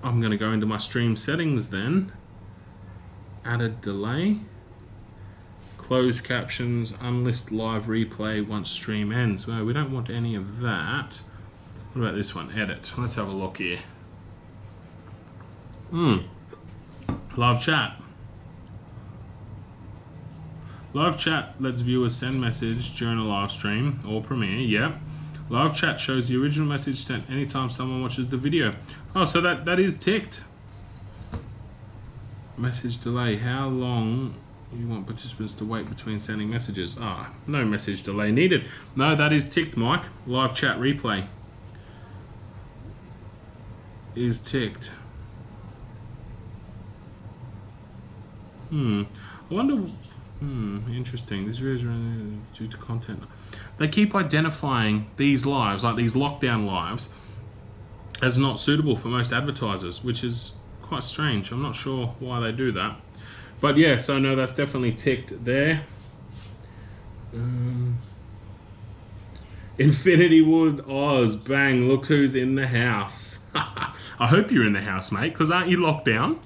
I'm going to go into my stream settings then. Added delay. Closed captions, unlist live replay once stream ends. Well, we don't want any of that. What about this one? Edit. Let's have a look here. Live chat. Live chat lets viewers send message during a live stream or premiere. Yep. Live chat shows the original message sent anytime someone watches the video. Oh, so that is ticked. Message delay. How long you want participants to wait between sending messages? Ah, no message delay needed. No, that is ticked, Mike. Live chat replay is ticked. I wonder. Interesting. This video is due to content. They keep identifying these lives, like these lockdown lives, as not suitable for most advertisers, which is quite strange. I'm not sure why they do that. But yeah, so no, that's definitely ticked there. Infinity Wood Oz, bang, look who's in the house. I hope you're in the house, mate, because aren't you locked down?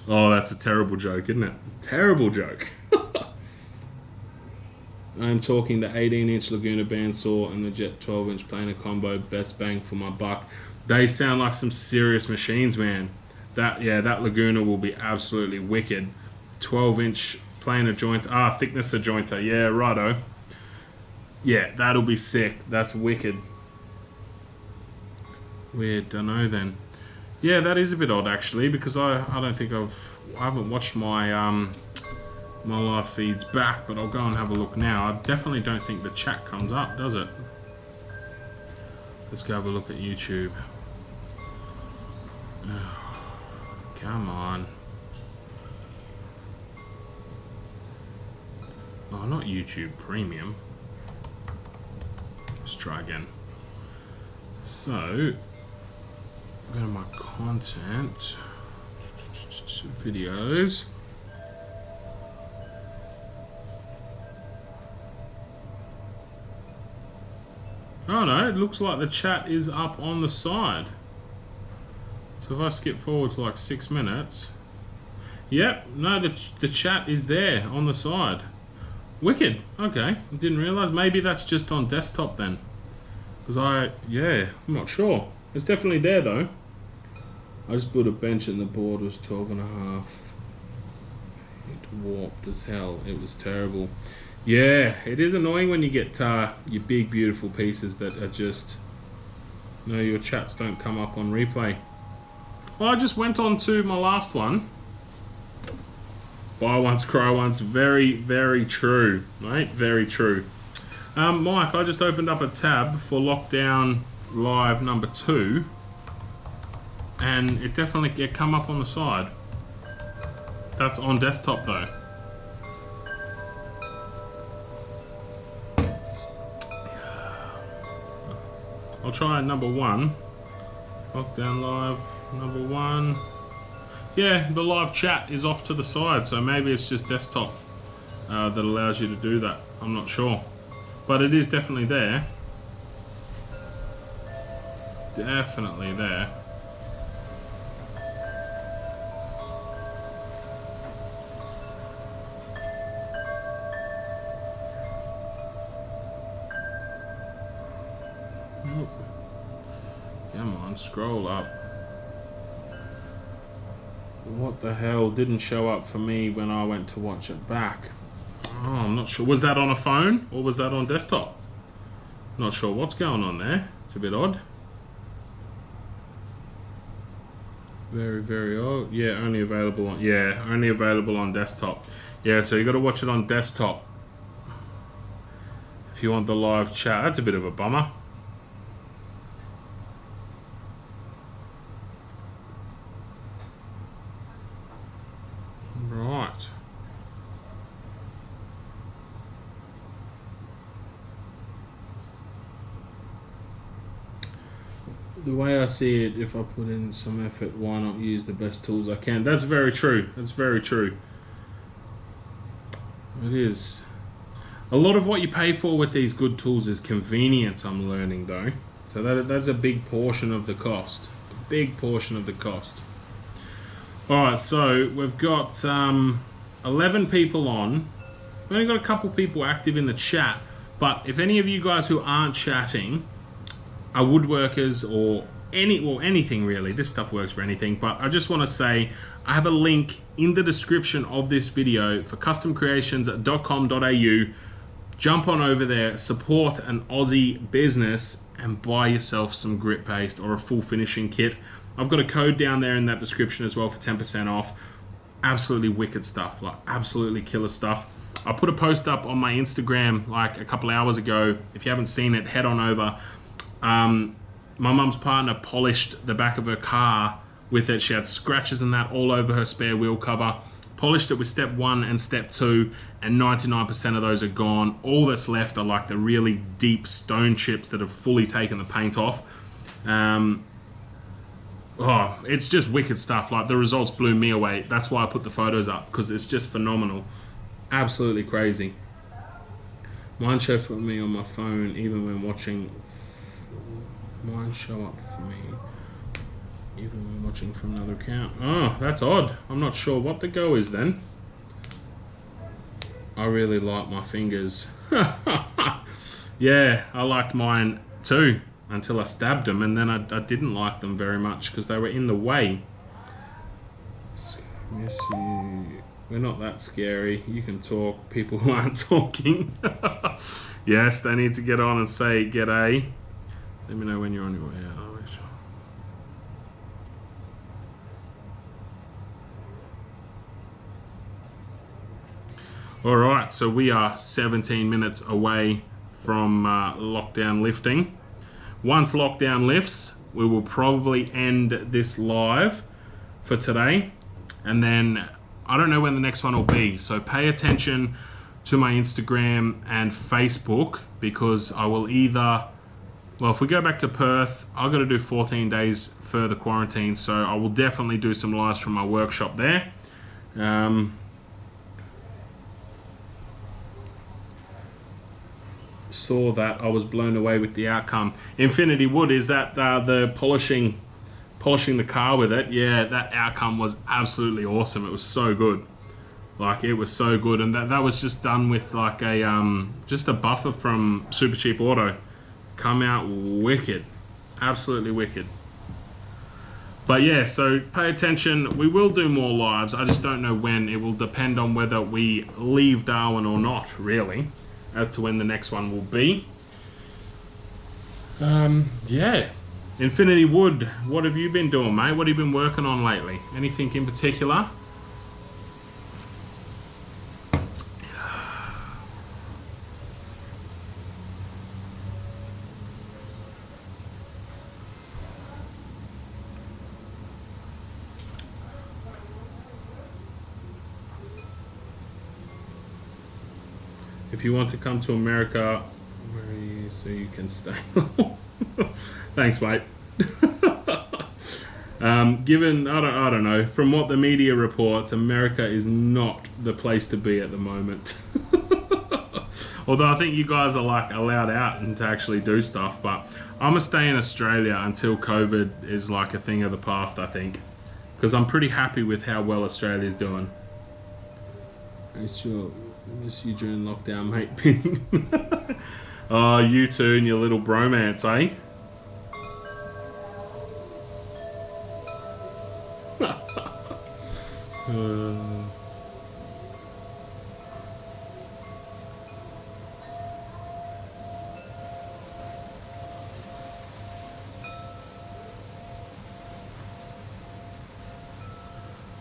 Oh, that's a terrible joke, isn't it? Terrible joke. I'm talking the 18-inch Laguna bandsaw and the Jet 12-inch planer combo, best bang for my buck. They sound like some serious machines, man. That Laguna will be absolutely wicked. 12-inch planer joint, thickness of jointer, yeah, righto. Yeah, that'll be sick. That's wicked. Weird, don't know then. Yeah, that is a bit odd actually, because I don't think I haven't watched my my live feeds back, but I'll go and have a look now. I definitely don't think the chat comes up, does it? Let's go have a look at YouTube. Come on. Oh, not YouTube Premium. Let's try again. So, go to my content, videos. Oh no, it looks like the chat is up on the side. So if I skip forward to like 6 minutes, yep, no, the chat is there on the side. Wicked. Okay, I didn't realize. Maybe that's just on desktop then. Because yeah, I'm not sure. It's definitely there though. I just built a bench and the board was 12.5. It warped as hell. It was terrible. Yeah, it is annoying when you get your big beautiful pieces that are just, no, your chats don't come up on replay. Well, I just went on to my last one. Buy once, cry once. Very, very true, mate. Very true. Mike, I just opened up a tab for Lockdown Live number 2, and it definitely come up on the side. That's on desktop though. I'll try number 1. Lockdown Live number 1. Yeah, the live chat is off to the side, so maybe it's just desktop that allows you to do that. I'm not sure. But it is definitely there. Definitely there. Nope. Come on, scroll up. What the hell didn't show up for me when I went to watch it back? Oh, I'm not sure. Was that on a phone or was that on desktop? Not sure what's going on there. It's a bit odd. Very, very odd. Yeah, only available on desktop. Yeah, so you got to watch it on desktop if you want the live chat. That's a bit of a bummer. Right. The way I see it, if I put in some effort, why not use the best tools I can? That's very true. That's very true. It is. A lot of what you pay for with these good tools is convenience, I'm learning though. So that's a big portion of the cost. A big portion of the cost. Alright, so we've got 11 people on. We've only got a couple people active in the chat, but if any of you guys who aren't chatting are woodworkers or anything really, this stuff works for anything, but I just want to say I have a link in the description of this video for customcreations.com.au. Jump on over there, support an Aussie business and buy yourself some grit paste or a full finishing kit. I've got a code down there in that description as well for 10% off. Absolutely wicked stuff, like absolutely killer stuff. I put a post up on my Instagram like a couple hours ago. If you haven't seen it, head on over. My mum's partner polished the back of her car with it. She had scratches and that all over her spare wheel cover. Polished it with step 1 and step 2, and 99% of those are gone. All that's left are like the really deep stone chips that have fully taken the paint off. Oh, it's just wicked stuff. Like the results blew me away. That's why I put the photos up, because it's just phenomenal. Absolutely crazy. Mine show for me on my phone even when watching. Mine show up for me even when watching from another account. Oh, that's odd. I'm not sure what the go is then. I really like my fingers. Yeah, I liked mine too until I stabbed them, and then I didn't like them very much because they were in the way. Miss you. We're not that scary. You can talk. People who aren't talking. Yes, they need to get on and say g'day. Let me know when you're on your way out. I'll make sure. Alright, so we are 17 minutes away from lockdown lifting. Once lockdown lifts, we will probably end this live for today, and then I don't know when the next one will be, so pay attention to my Instagram and Facebook, because I will either, well, if we go back to Perth, I've got to do 14 days further quarantine, so I will definitely do some lives from my workshop there. Saw that, I was blown away with the outcome. Infinity Wood, is that the polishing the car with it? Yeah, that outcome was absolutely awesome. It was so good. Like, it was so good, and that was just done with like a just a buffer from Super Cheap Auto. Come out wicked, absolutely wicked. But yeah, so pay attention. We will do more lives. I just don't know when. It will depend on whether we leave Darwin or not, really, as to when the next one will be. Yeah. Infinity Wood, what have you been doing, mate? What have you been working on lately? Anything in particular? If you want to come to America, so you can stay. Thanks, mate. Given, I don't know, from what the media reports, America is not the place to be at the moment. Although I think you guys are like allowed out and to actually do stuff, but I'm gonna stay in Australia until COVID is like a thing of the past, I think, because I'm pretty happy with how well Australia's doing. Sure. Miss you during lockdown, mate. Oh, you two and your little bromance, eh?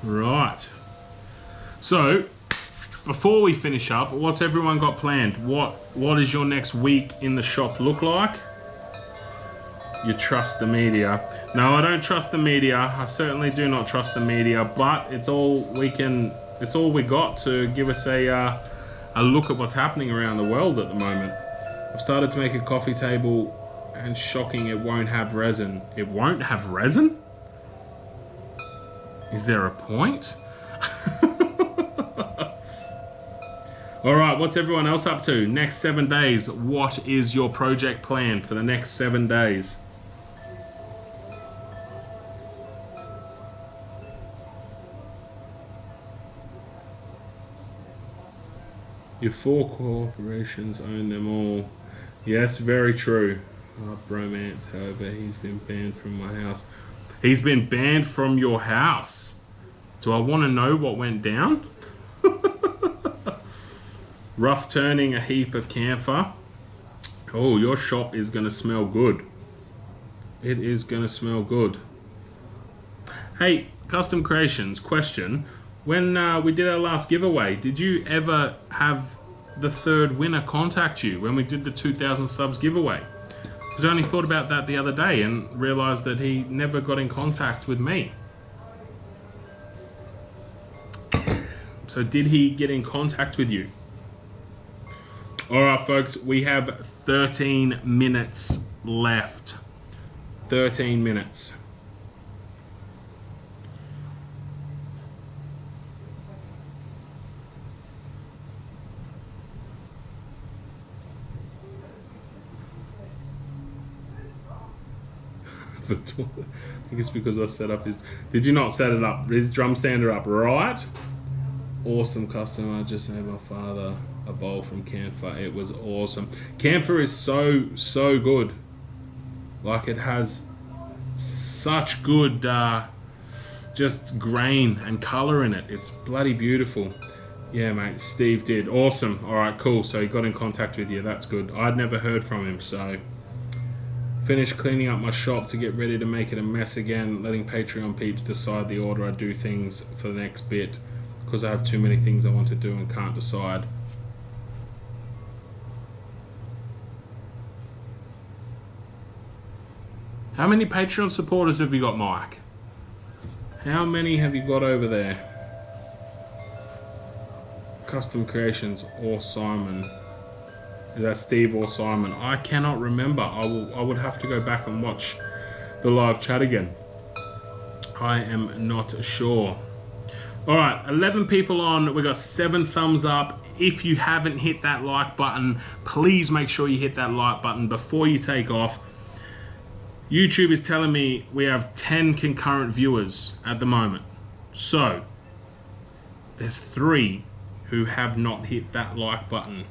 Right. So, before we finish up, what's everyone got planned? What is your next week in the shop look like? You trust the media. No, I don't trust the media. I certainly do not trust the media, but it's all we got to give us a look at what's happening around the world at the moment. I've started to make a coffee table, and shocking, it won't have resin. It won't have resin? Is there a point? All right, what's everyone else up to? Next 7 days, what is your project plan for the next 7 days? Your 4 corporations own them all. Yes, very true. Bromance, however, he's been banned from my house. He's been banned from your house. Do I want to know what went down? Rough turning a heap of camphor. Oh, your shop is going to smell good. It is going to smell good. Hey, Custom Creations, question. When we did our last giveaway, did you ever have the 3rd winner contact you when we did the 2,000 subs giveaway? Because I only thought about that the other day and realized that he never got in contact with me. So did he get in contact with you? All right, folks, we have 13 minutes left. 13 minutes. I think it's because I set up his... Did you not set it up? His drum sander up, right? Awesome custom. I just made my father a bowl from camphor. It was awesome. Camphor is so good. Like, it has such good just grain and color in it. It's bloody beautiful. Yeah, mate, Steve did. Awesome. All right, cool. So he got in contact with you. That's good. I'd never heard from him, so... Finished cleaning up my shop to get ready to make it a mess again, letting Patreon peeps decide the order I do things for the next bit, because I have too many things I want to do and can't decide. How many Patreon supporters have you got, Mike? How many have you got over there? Custom Creations or Simon? Is that Steve or Simon? I cannot remember. I would have to go back and watch the live chat again. I am not sure. All right, 11 people on. We got 7 thumbs up. If you haven't hit that like button, please make sure you hit that like button before you take off. YouTube is telling me we have 10 concurrent viewers at the moment. So, there's 3 who have not hit that like button.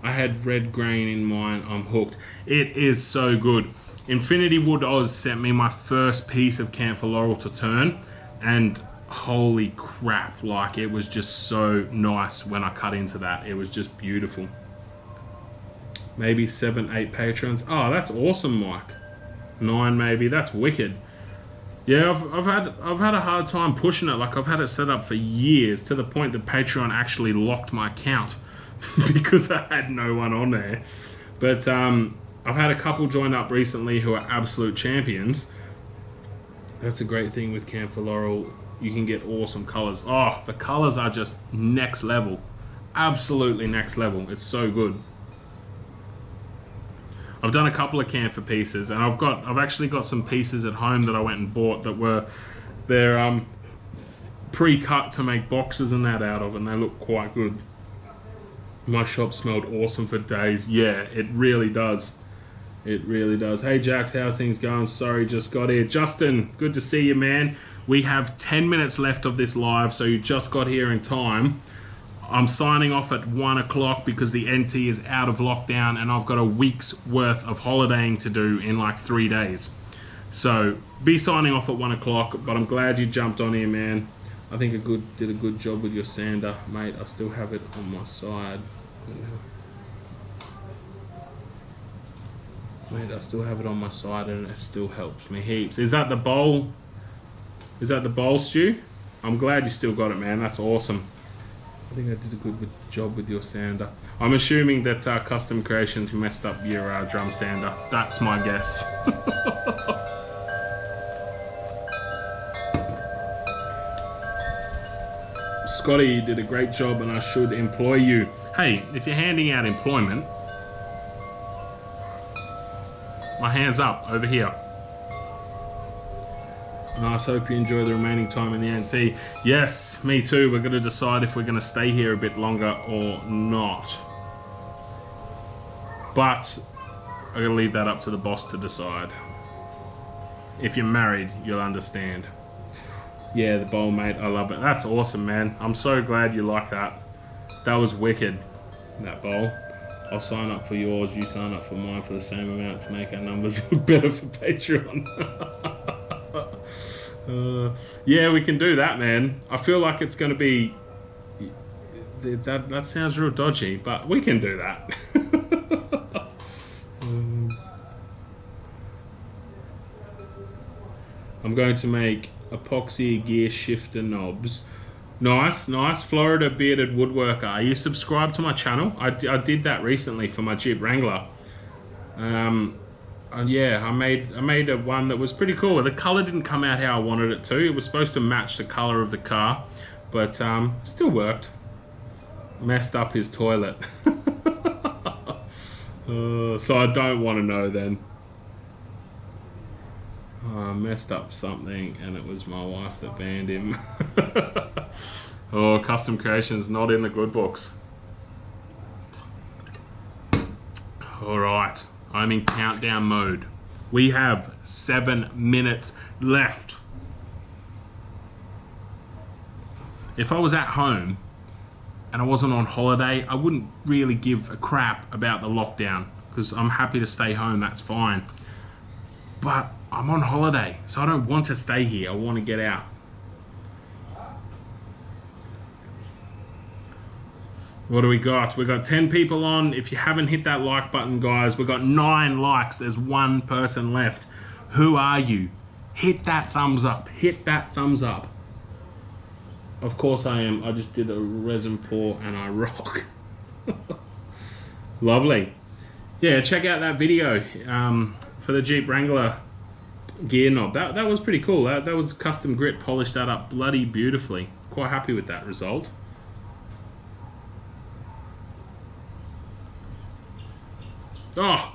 I had red grain in mine. I'm hooked. It is so good. Infinity Wood Oz sent me my first piece of Camphor Laurel to turn, and holy crap, like it was just so nice when I cut into that. It was just beautiful. Maybe 7, 8 patrons. Oh, that's awesome, Mike. 9 maybe. That's wicked. Yeah, I've had a hard time pushing it. Like I've had it set up for years, to the point that Patreon actually locked my account because I had no one on there. But I've had a couple join up recently who are absolute champions. That's a great thing with Camphor Laurel. You can get awesome colors. Oh, the colors are just next level. Absolutely next level. It's so good. I've done a couple of camphor pieces, and I've actually got some pieces at home that I went and bought that they're pre-cut to make boxes and that out of, and they look quite good. My shop smelled awesome for days. Yeah, it really does. It really does. Hey Jax, how's things going? Sorry, just got here. Justin, good to see you, man. We have 10 minutes left of this live, so you just got here in time. I'm signing off at 1 o'clock because the NT is out of lockdown and I've got a week's worth of holidaying to do in like 3 days. So be signing off at 1 o'clock, but I'm glad you jumped on here, man. I think did a good job with your sander, mate. I still have it on my side. Mate, I still have it on my side and it still helps me heaps. Is that the bowl? Is that the bowl, Stu? I'm glad you still got it, man. That's awesome. I think I did a good job with your sander. I'm assuming that Custom Creations messed up your drum sander. That's my guess. Scotty, you did a great job and I should employ you. Hey, if you're handing out employment, my hand's up over here. Nice, hope you enjoy the remaining time in the NT. Yes, me too. We're going to decide if we're going to stay here a bit longer or not. But I'm going to leave that up to the boss to decide. If you're married, you'll understand. Yeah, the bowl, mate. I love it. That's awesome, man. I'm so glad you like that. That was wicked, that bowl. I'll sign up for yours. You sign up for mine for the same amount to make our numbers look better for Patreon. Yeah, we can do that, man. I feel like it's going to be... That sounds real dodgy, but we can do that. I'm going to make epoxy gear shifter knobs. Nice, nice. Florida Bearded Woodworker. Are you subscribed to my channel? I did that recently for my Jeep Wrangler. Yeah, I made a one that was pretty cool. The color didn't come out how I wanted it to. It was supposed to match the color of the car, but still worked. Messed up his toilet. So I don't want to know then. I messed up something and it was my wife that banned him. Oh, Custom Creations not in the good books. Alright, I'm in countdown mode. We have 7 minutes left. If I was at home and I wasn't on holiday, I wouldn't really give a crap about the lockdown because I'm happy to stay home, that's fine. But I'm on holiday, so I don't want to stay here. I want to get out. What do we got? We got 10 people on. If you haven't hit that like button, guys, we got 9 likes. There's 1 person left. Who are you? Hit that thumbs up. Hit that thumbs up. Of course I am. I just did a resin pour and I rock. Lovely. Yeah, check out that video for the Jeep Wrangler gear knob. That was pretty cool. That was custom grit, polished that up bloody beautifully. Quite happy with that result. Oh,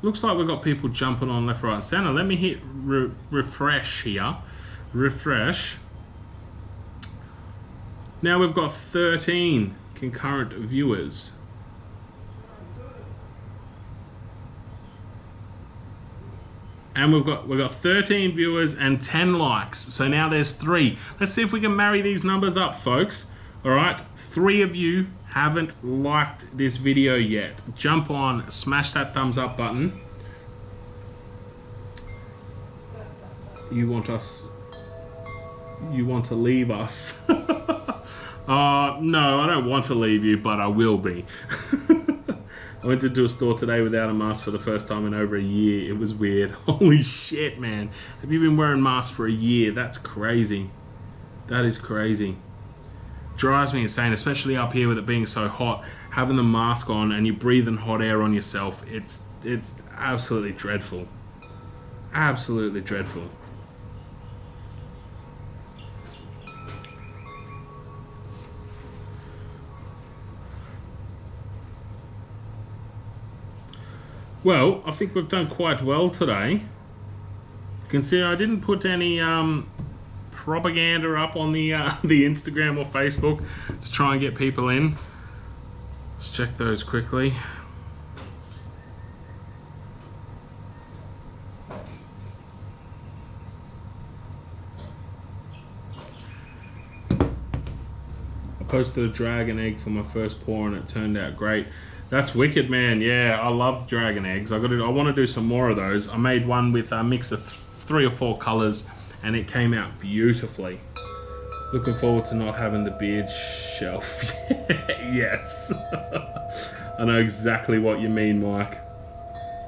looks like we've got people jumping on left, right, and center. Let me hit refresh here. Refresh. Now we've got 13 concurrent viewers. And we've got 13 viewers and 10 likes. So now there's 3. Let's see if we can marry these numbers up, folks. All right, 3 of you haven't liked this video yet. Jump on, smash that thumbs up button. You want to leave us? No, I don't want to leave you, but I will be. I went to do a store today without a mask for the first time in over a year. It was weird. Holy shit, man. Have you been wearing masks for a year? That's crazy. That is crazy. Drives me insane, especially up here with it being so hot. Having the mask on and you're breathing hot air on yourself. It's absolutely dreadful. Absolutely dreadful. Well, I think we've done quite well today. Consider I didn't put any propaganda up on the Instagram or Facebook to try and get people in. Let's check those quickly. I posted a dragon egg for my first pour and it turned out great. That's wicked, man. Yeah, I love dragon eggs. I want to do some more of those. I made one with a mix of 3 or 4 colors and it came out beautifully. Looking forward to not having the beard shelf. Yes. I know exactly what you mean, Mike.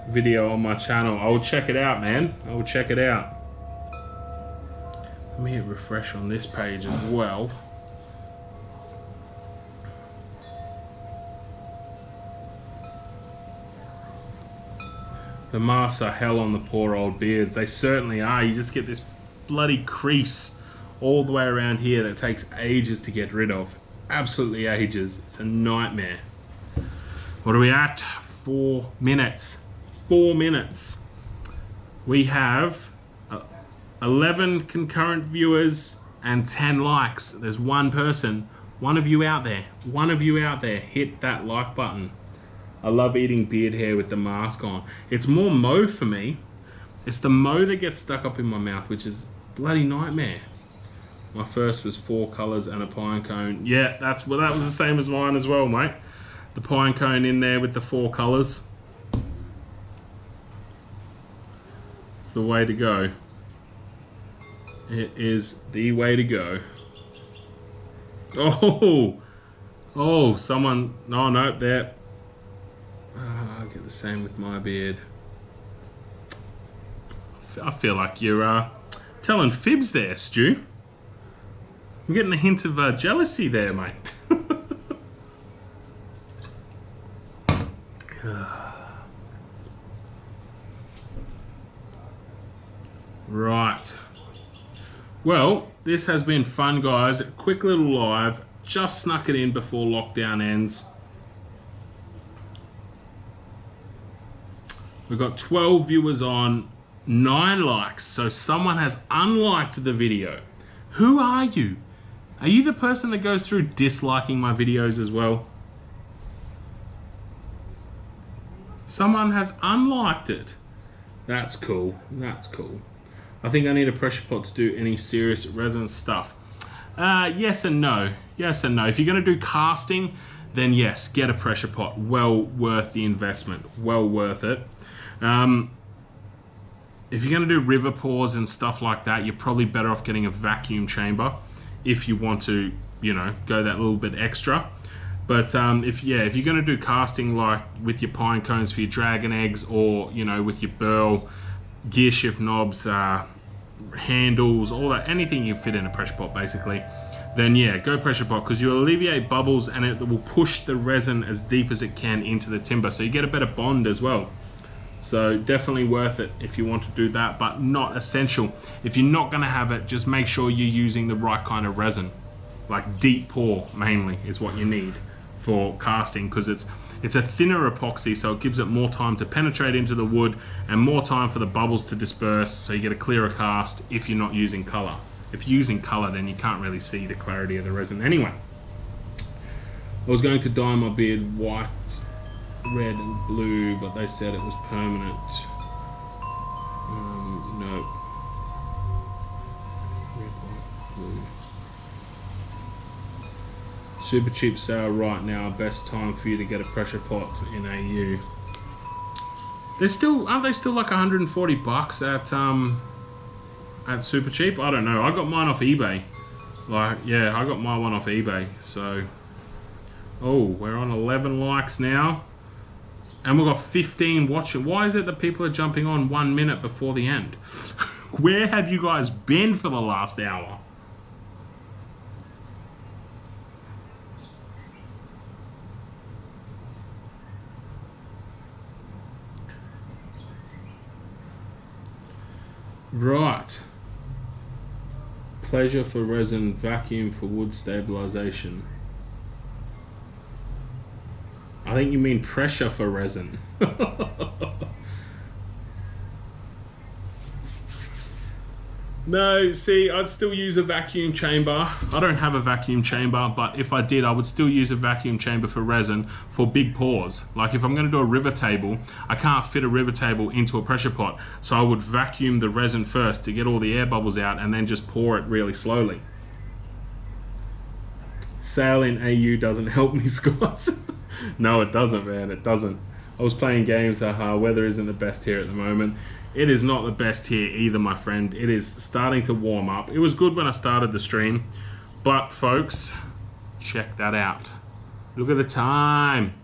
Video on my channel. I will check it out, man. I will check it out. Let me hit refresh on this page as well. The masks are hell on the poor old beards. They certainly are. You just get this bloody crease all the way around here that takes ages to get rid of. Absolutely ages. It's a nightmare. What are we at? 4 minutes. 4 minutes. We have 11 concurrent viewers and 10 likes. There's one person. One of you out there. One of you out there. Hit that like button. I love eating beard hair with the mask on. It's more mo for me. It's the mo that gets stuck up in my mouth, which is a bloody nightmare. My first was 4 colors and a pine cone. Yeah, that was the same as mine as well, mate. The pine cone in there with the 4 colors. It's the way to go. It is the way to go. Oh, someone, no, there. I get the same with my beard. I feel like you're telling fibs there, Stu. I'm getting a hint of jealousy there, mate. Right. Well, this has been fun, guys. Quick little live. Just snuck it in before lockdown ends. We've got 12 viewers on, 9 likes. So someone has unliked the video. Who are you? Are you the person that goes through disliking my videos as well? Someone has unliked it. That's cool. That's cool. I think I need a pressure pot to do any serious resin stuff. Yes and no. Yes and no. If you're going to do casting, then yes, get a pressure pot. Well worth the investment. Well worth it. If you're going to do river pours and stuff like that, you're probably better off getting a vacuum chamber if you want to, you know, go that little bit extra. But if you're going to do casting like with your pine cones for your dragon eggs, or you know, with your burl, gear shift knobs, handles, all that, anything you fit in a pressure pot basically, then yeah, go pressure pot, because you alleviate bubbles and it will push the resin as deep as it can into the timber, so you get a better bond as well. So definitely worth it if you want to do that, but not essential. If you're not going to have it, just make sure you're using the right kind of resin. Like deep pour mainly is what you need for casting, because it's a thinner epoxy, so it gives it more time to penetrate into the wood and more time for the bubbles to disperse, so you get a clearer cast if you're not using color. If you're using color, then you can't really see the clarity of the resin. Anyway, I was going to dye my beard white, red and blue, but they said it was permanent. No. Red, white, blue. Super cheap sale right now. Best time for you to get a pressure pot in AU. Aren't they still like 140 bucks at super cheap? I don't know. I got mine off eBay. Like, yeah, I got my one off eBay. So, oh, we're on 11 likes now. And we've got 15 watching. Why is it that people are jumping on 1 minute before the end? Where have you guys been for the last hour? Right. Pleasure for resin, vacuum for wood stabilization. I think you mean pressure for resin. No, see, I'd still use a vacuum chamber. I don't have a vacuum chamber, but if I did, I would still use a vacuum chamber for resin for big pours. Like if I'm gonna do a river table, I can't fit a river table into a pressure pot. So I would vacuum the resin first to get all the air bubbles out and then just pour it really slowly. Sale in AU doesn't help me, Scott. No, it doesn't, man, it doesn't. I was playing games, weather isn't the best here at the moment. It is not the best here either, my friend. It is starting to warm up. It was good when I started the stream, but folks, check that out. Look at the time.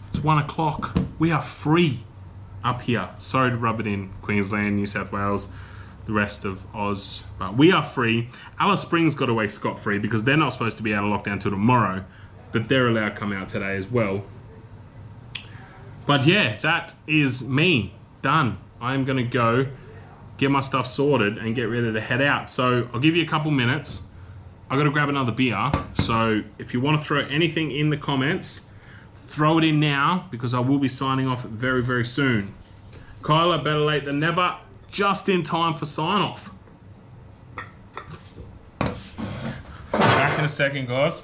It's 1 o'clock. We are free up here. Sorry to rub it in, Queensland, New South Wales, the rest of Oz, but we are free. Alice Springs got away scot-free because they're not supposed to be out of lockdown till tomorrow, but they're allowed to come out today as well. But yeah, that is me, done. I am gonna go get my stuff sorted and get ready to head out. So I'll give you a couple minutes. I gotta grab another beer. So if you wanna throw anything in the comments, throw it in now because I will be signing off very, very soon. Kyla, better late than never, just in time for sign off. Back in a second, guys.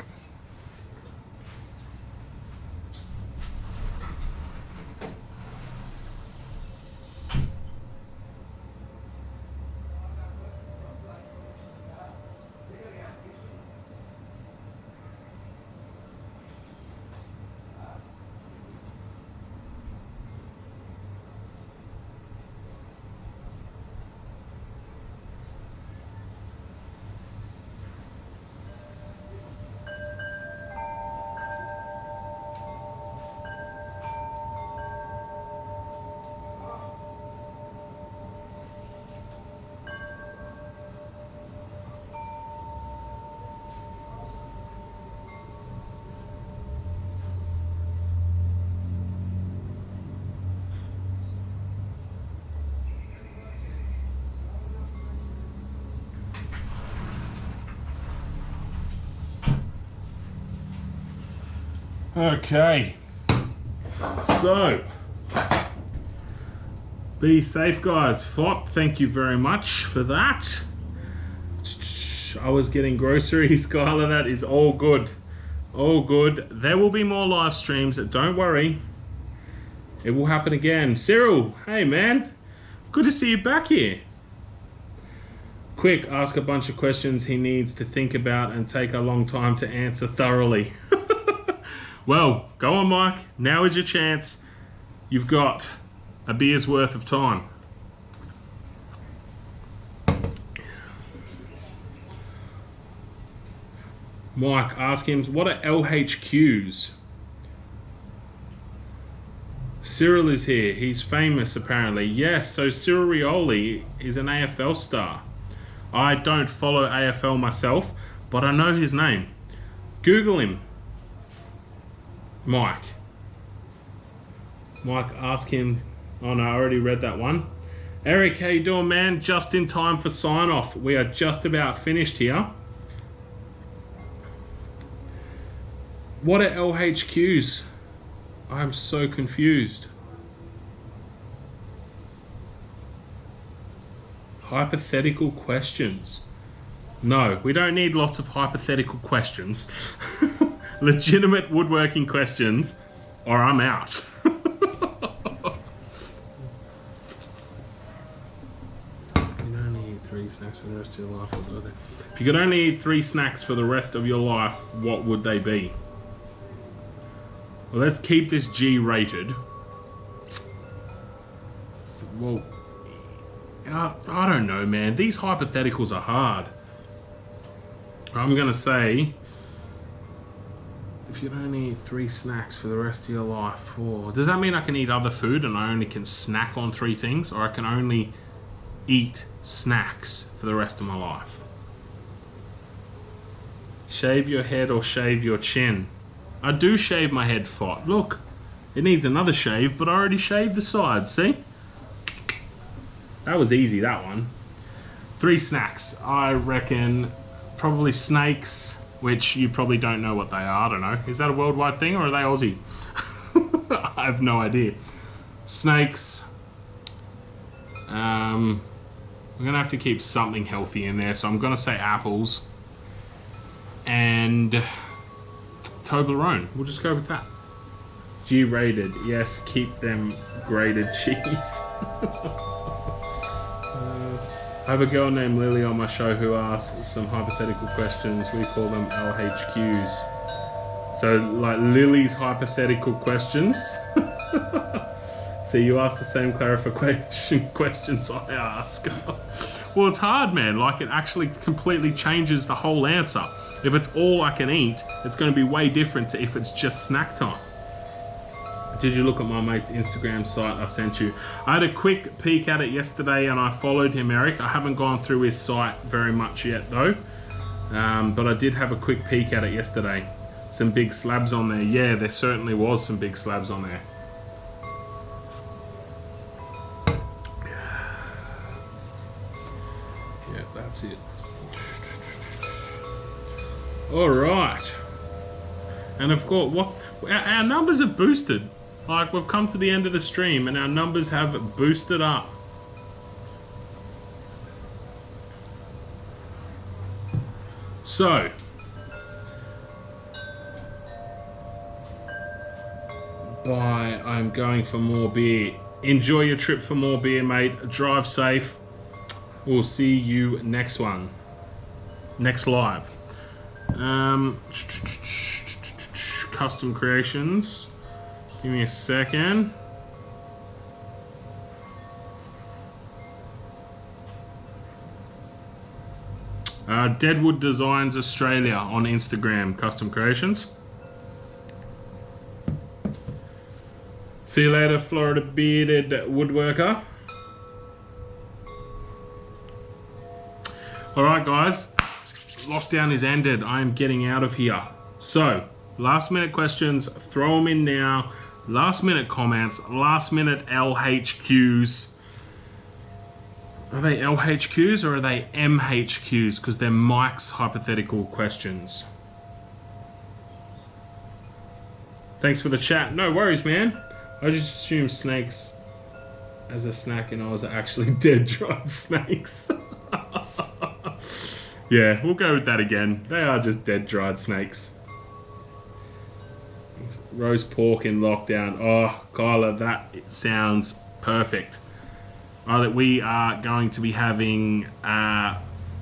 Okay, so be safe, guys. Fop, thank you very much for that. I was getting groceries, Skylar. That is all good, all good. There will be more live streams. Don't worry, it will happen again. Cyril, hey man, good to see you back here. Quick, ask a bunch of questions he needs to think about and take a long time to answer thoroughly. Well, go on, Mike. Now is your chance. You've got a beer's worth of time. Mike, ask him, what are LHQs? Cyril is here. He's famous, apparently. Yes, so Cyril Rioli is an AFL star. I don't follow AFL myself, but I know his name. Google him. Mike, ask him Oh no, I already read that one. Eric, how you doing, man? Just in time for sign off. We are just about finished here. What are LHQs? I'm so confused. Hypothetical questions. No, we don't need lots of hypothetical questions. Legitimate woodworking questions, or I'm out. Snacks for the rest of your life. If you could only eat 3 snacks for the rest of your life, what would they be? Well, let's keep this G rated. Well, I don't know, man. These hypotheticals are hard. I'm gonna say, if you could only eat 3 snacks for the rest of your life, does that mean I can eat other food and I only can snack on 3 things, or I can only eat snacks for the rest of my life? Shave your head or shave your chin? I do shave my head, Fot. Look, it needs another shave, but I already shaved the sides, see? That was easy, that one. 3 snacks. I reckon probably snakes, which you probably don't know what they are. I don't know. Is that a worldwide thing or are they Aussie? I have no idea. Snakes. I'm gonna have to keep something healthy in there, so I'm gonna say apples and Toblerone. We'll just go with that. G-rated. Yes, keep them grated cheese. I have a girl named Lily on my show who asks some hypothetical questions. We call them LHQs. So, like Lily's hypothetical questions. So you ask the same clarification questions I ask. Well, it's hard, man. Like, it actually completely changes the whole answer. If it's all I can eat, it's going to be way different to if it's just snack time. Did you look at my mate's Instagram site I sent you? I had a quick peek at it yesterday and I followed him, Eric. I haven't gone through his site very much yet though. But I did have a quick peek at it yesterday. Some big slabs on there. Yeah, there certainly was some big slabs on there. Yeah, that's it. All right. And of course, what our numbers have boosted. Like, we've come to the end of the stream and our numbers have boosted up. So, I'm going for more beer. Enjoy your trip for more beer, mate. Drive safe. We'll see you next one. Next live. Custom creations. Give me a second. Deadwood Designs Australia on Instagram, custom creations. See you later, Florida bearded woodworker. Alright guys, lockdown is ended. I am getting out of here. So, last minute questions, throw them in now. Last minute comments, last minute LHQs. Are they LHQs or are they MHQs? Because they're Mike's hypothetical questions. Thanks for the chat. No worries, man. I just assumed snakes as a snack and I was actually dead dried snakes. Yeah, we'll go with that again. They are just dead dried snakes. Roast pork in lockdown. Oh, Kyla, that sounds perfect. That we are going to be having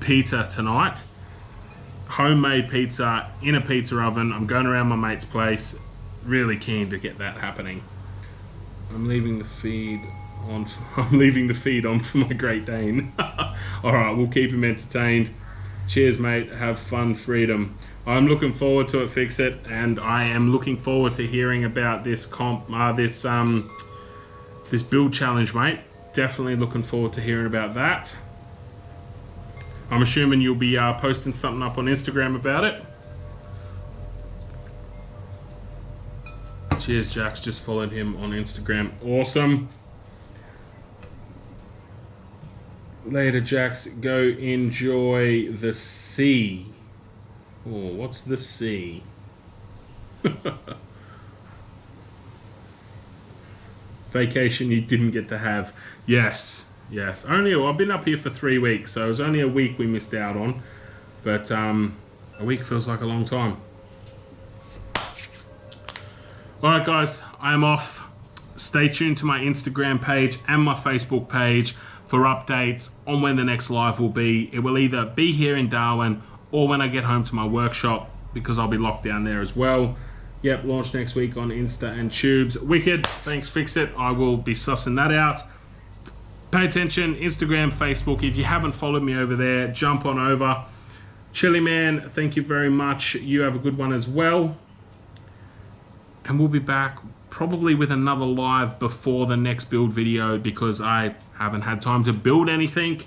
pizza tonight. Homemade pizza in a pizza oven. I'm going around my mate's place. Really keen to get that happening. I'm leaving the feed on. I'm leaving the feed on for my Great Dane. All right, we'll keep him entertained. Cheers, mate. Have fun, freedom. I'm looking forward to it, Fix It, and I am looking forward to hearing about this this build challenge, mate. Definitely looking forward to hearing about that. I'm assuming you'll be posting something up on Instagram about it. Cheers, Jax. Just followed him on Instagram. Awesome. Later, Jax. Go enjoy the sea. Oh, what's the sea? Vacation you didn't get to have. Yes. I've been up here for 3 weeks, so it was only a week we missed out on. But a week feels like a long time. Alright guys, I am off. Stay tuned to my Instagram page and my Facebook page for updates on when the next live will be. It will either be here in Darwin or when I get home to my workshop, because I'll be locked down there as well. Yep, launch next week on Insta and Tubes. Wicked, thanks Fix-It. I will be sussing that out. Pay attention, Instagram, Facebook. If you haven't followed me over there, jump on over. Chili Man, thank you very much. You have a good one as well. And we'll be back probably with another live before the next build video, because I haven't had time to build anything.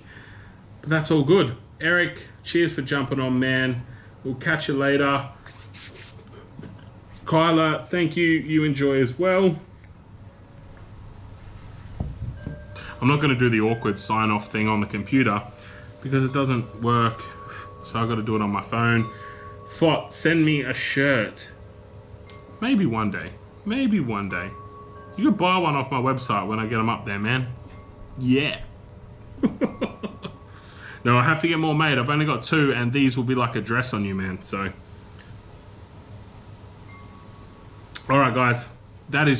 But that's all good. Eric, cheers for jumping on, man. We'll catch you later. Kyla, thank you. You enjoy as well. I'm not going to do the awkward sign-off thing on the computer because it doesn't work. So I've got to do it on my phone. Fot, send me a shirt. Maybe one day. Maybe one day. You could buy one off my website when I get them up there, man. Yeah. No, I have to get more made. I've only got 2, and these will be like a dress on you, man. So. Alright, guys. That is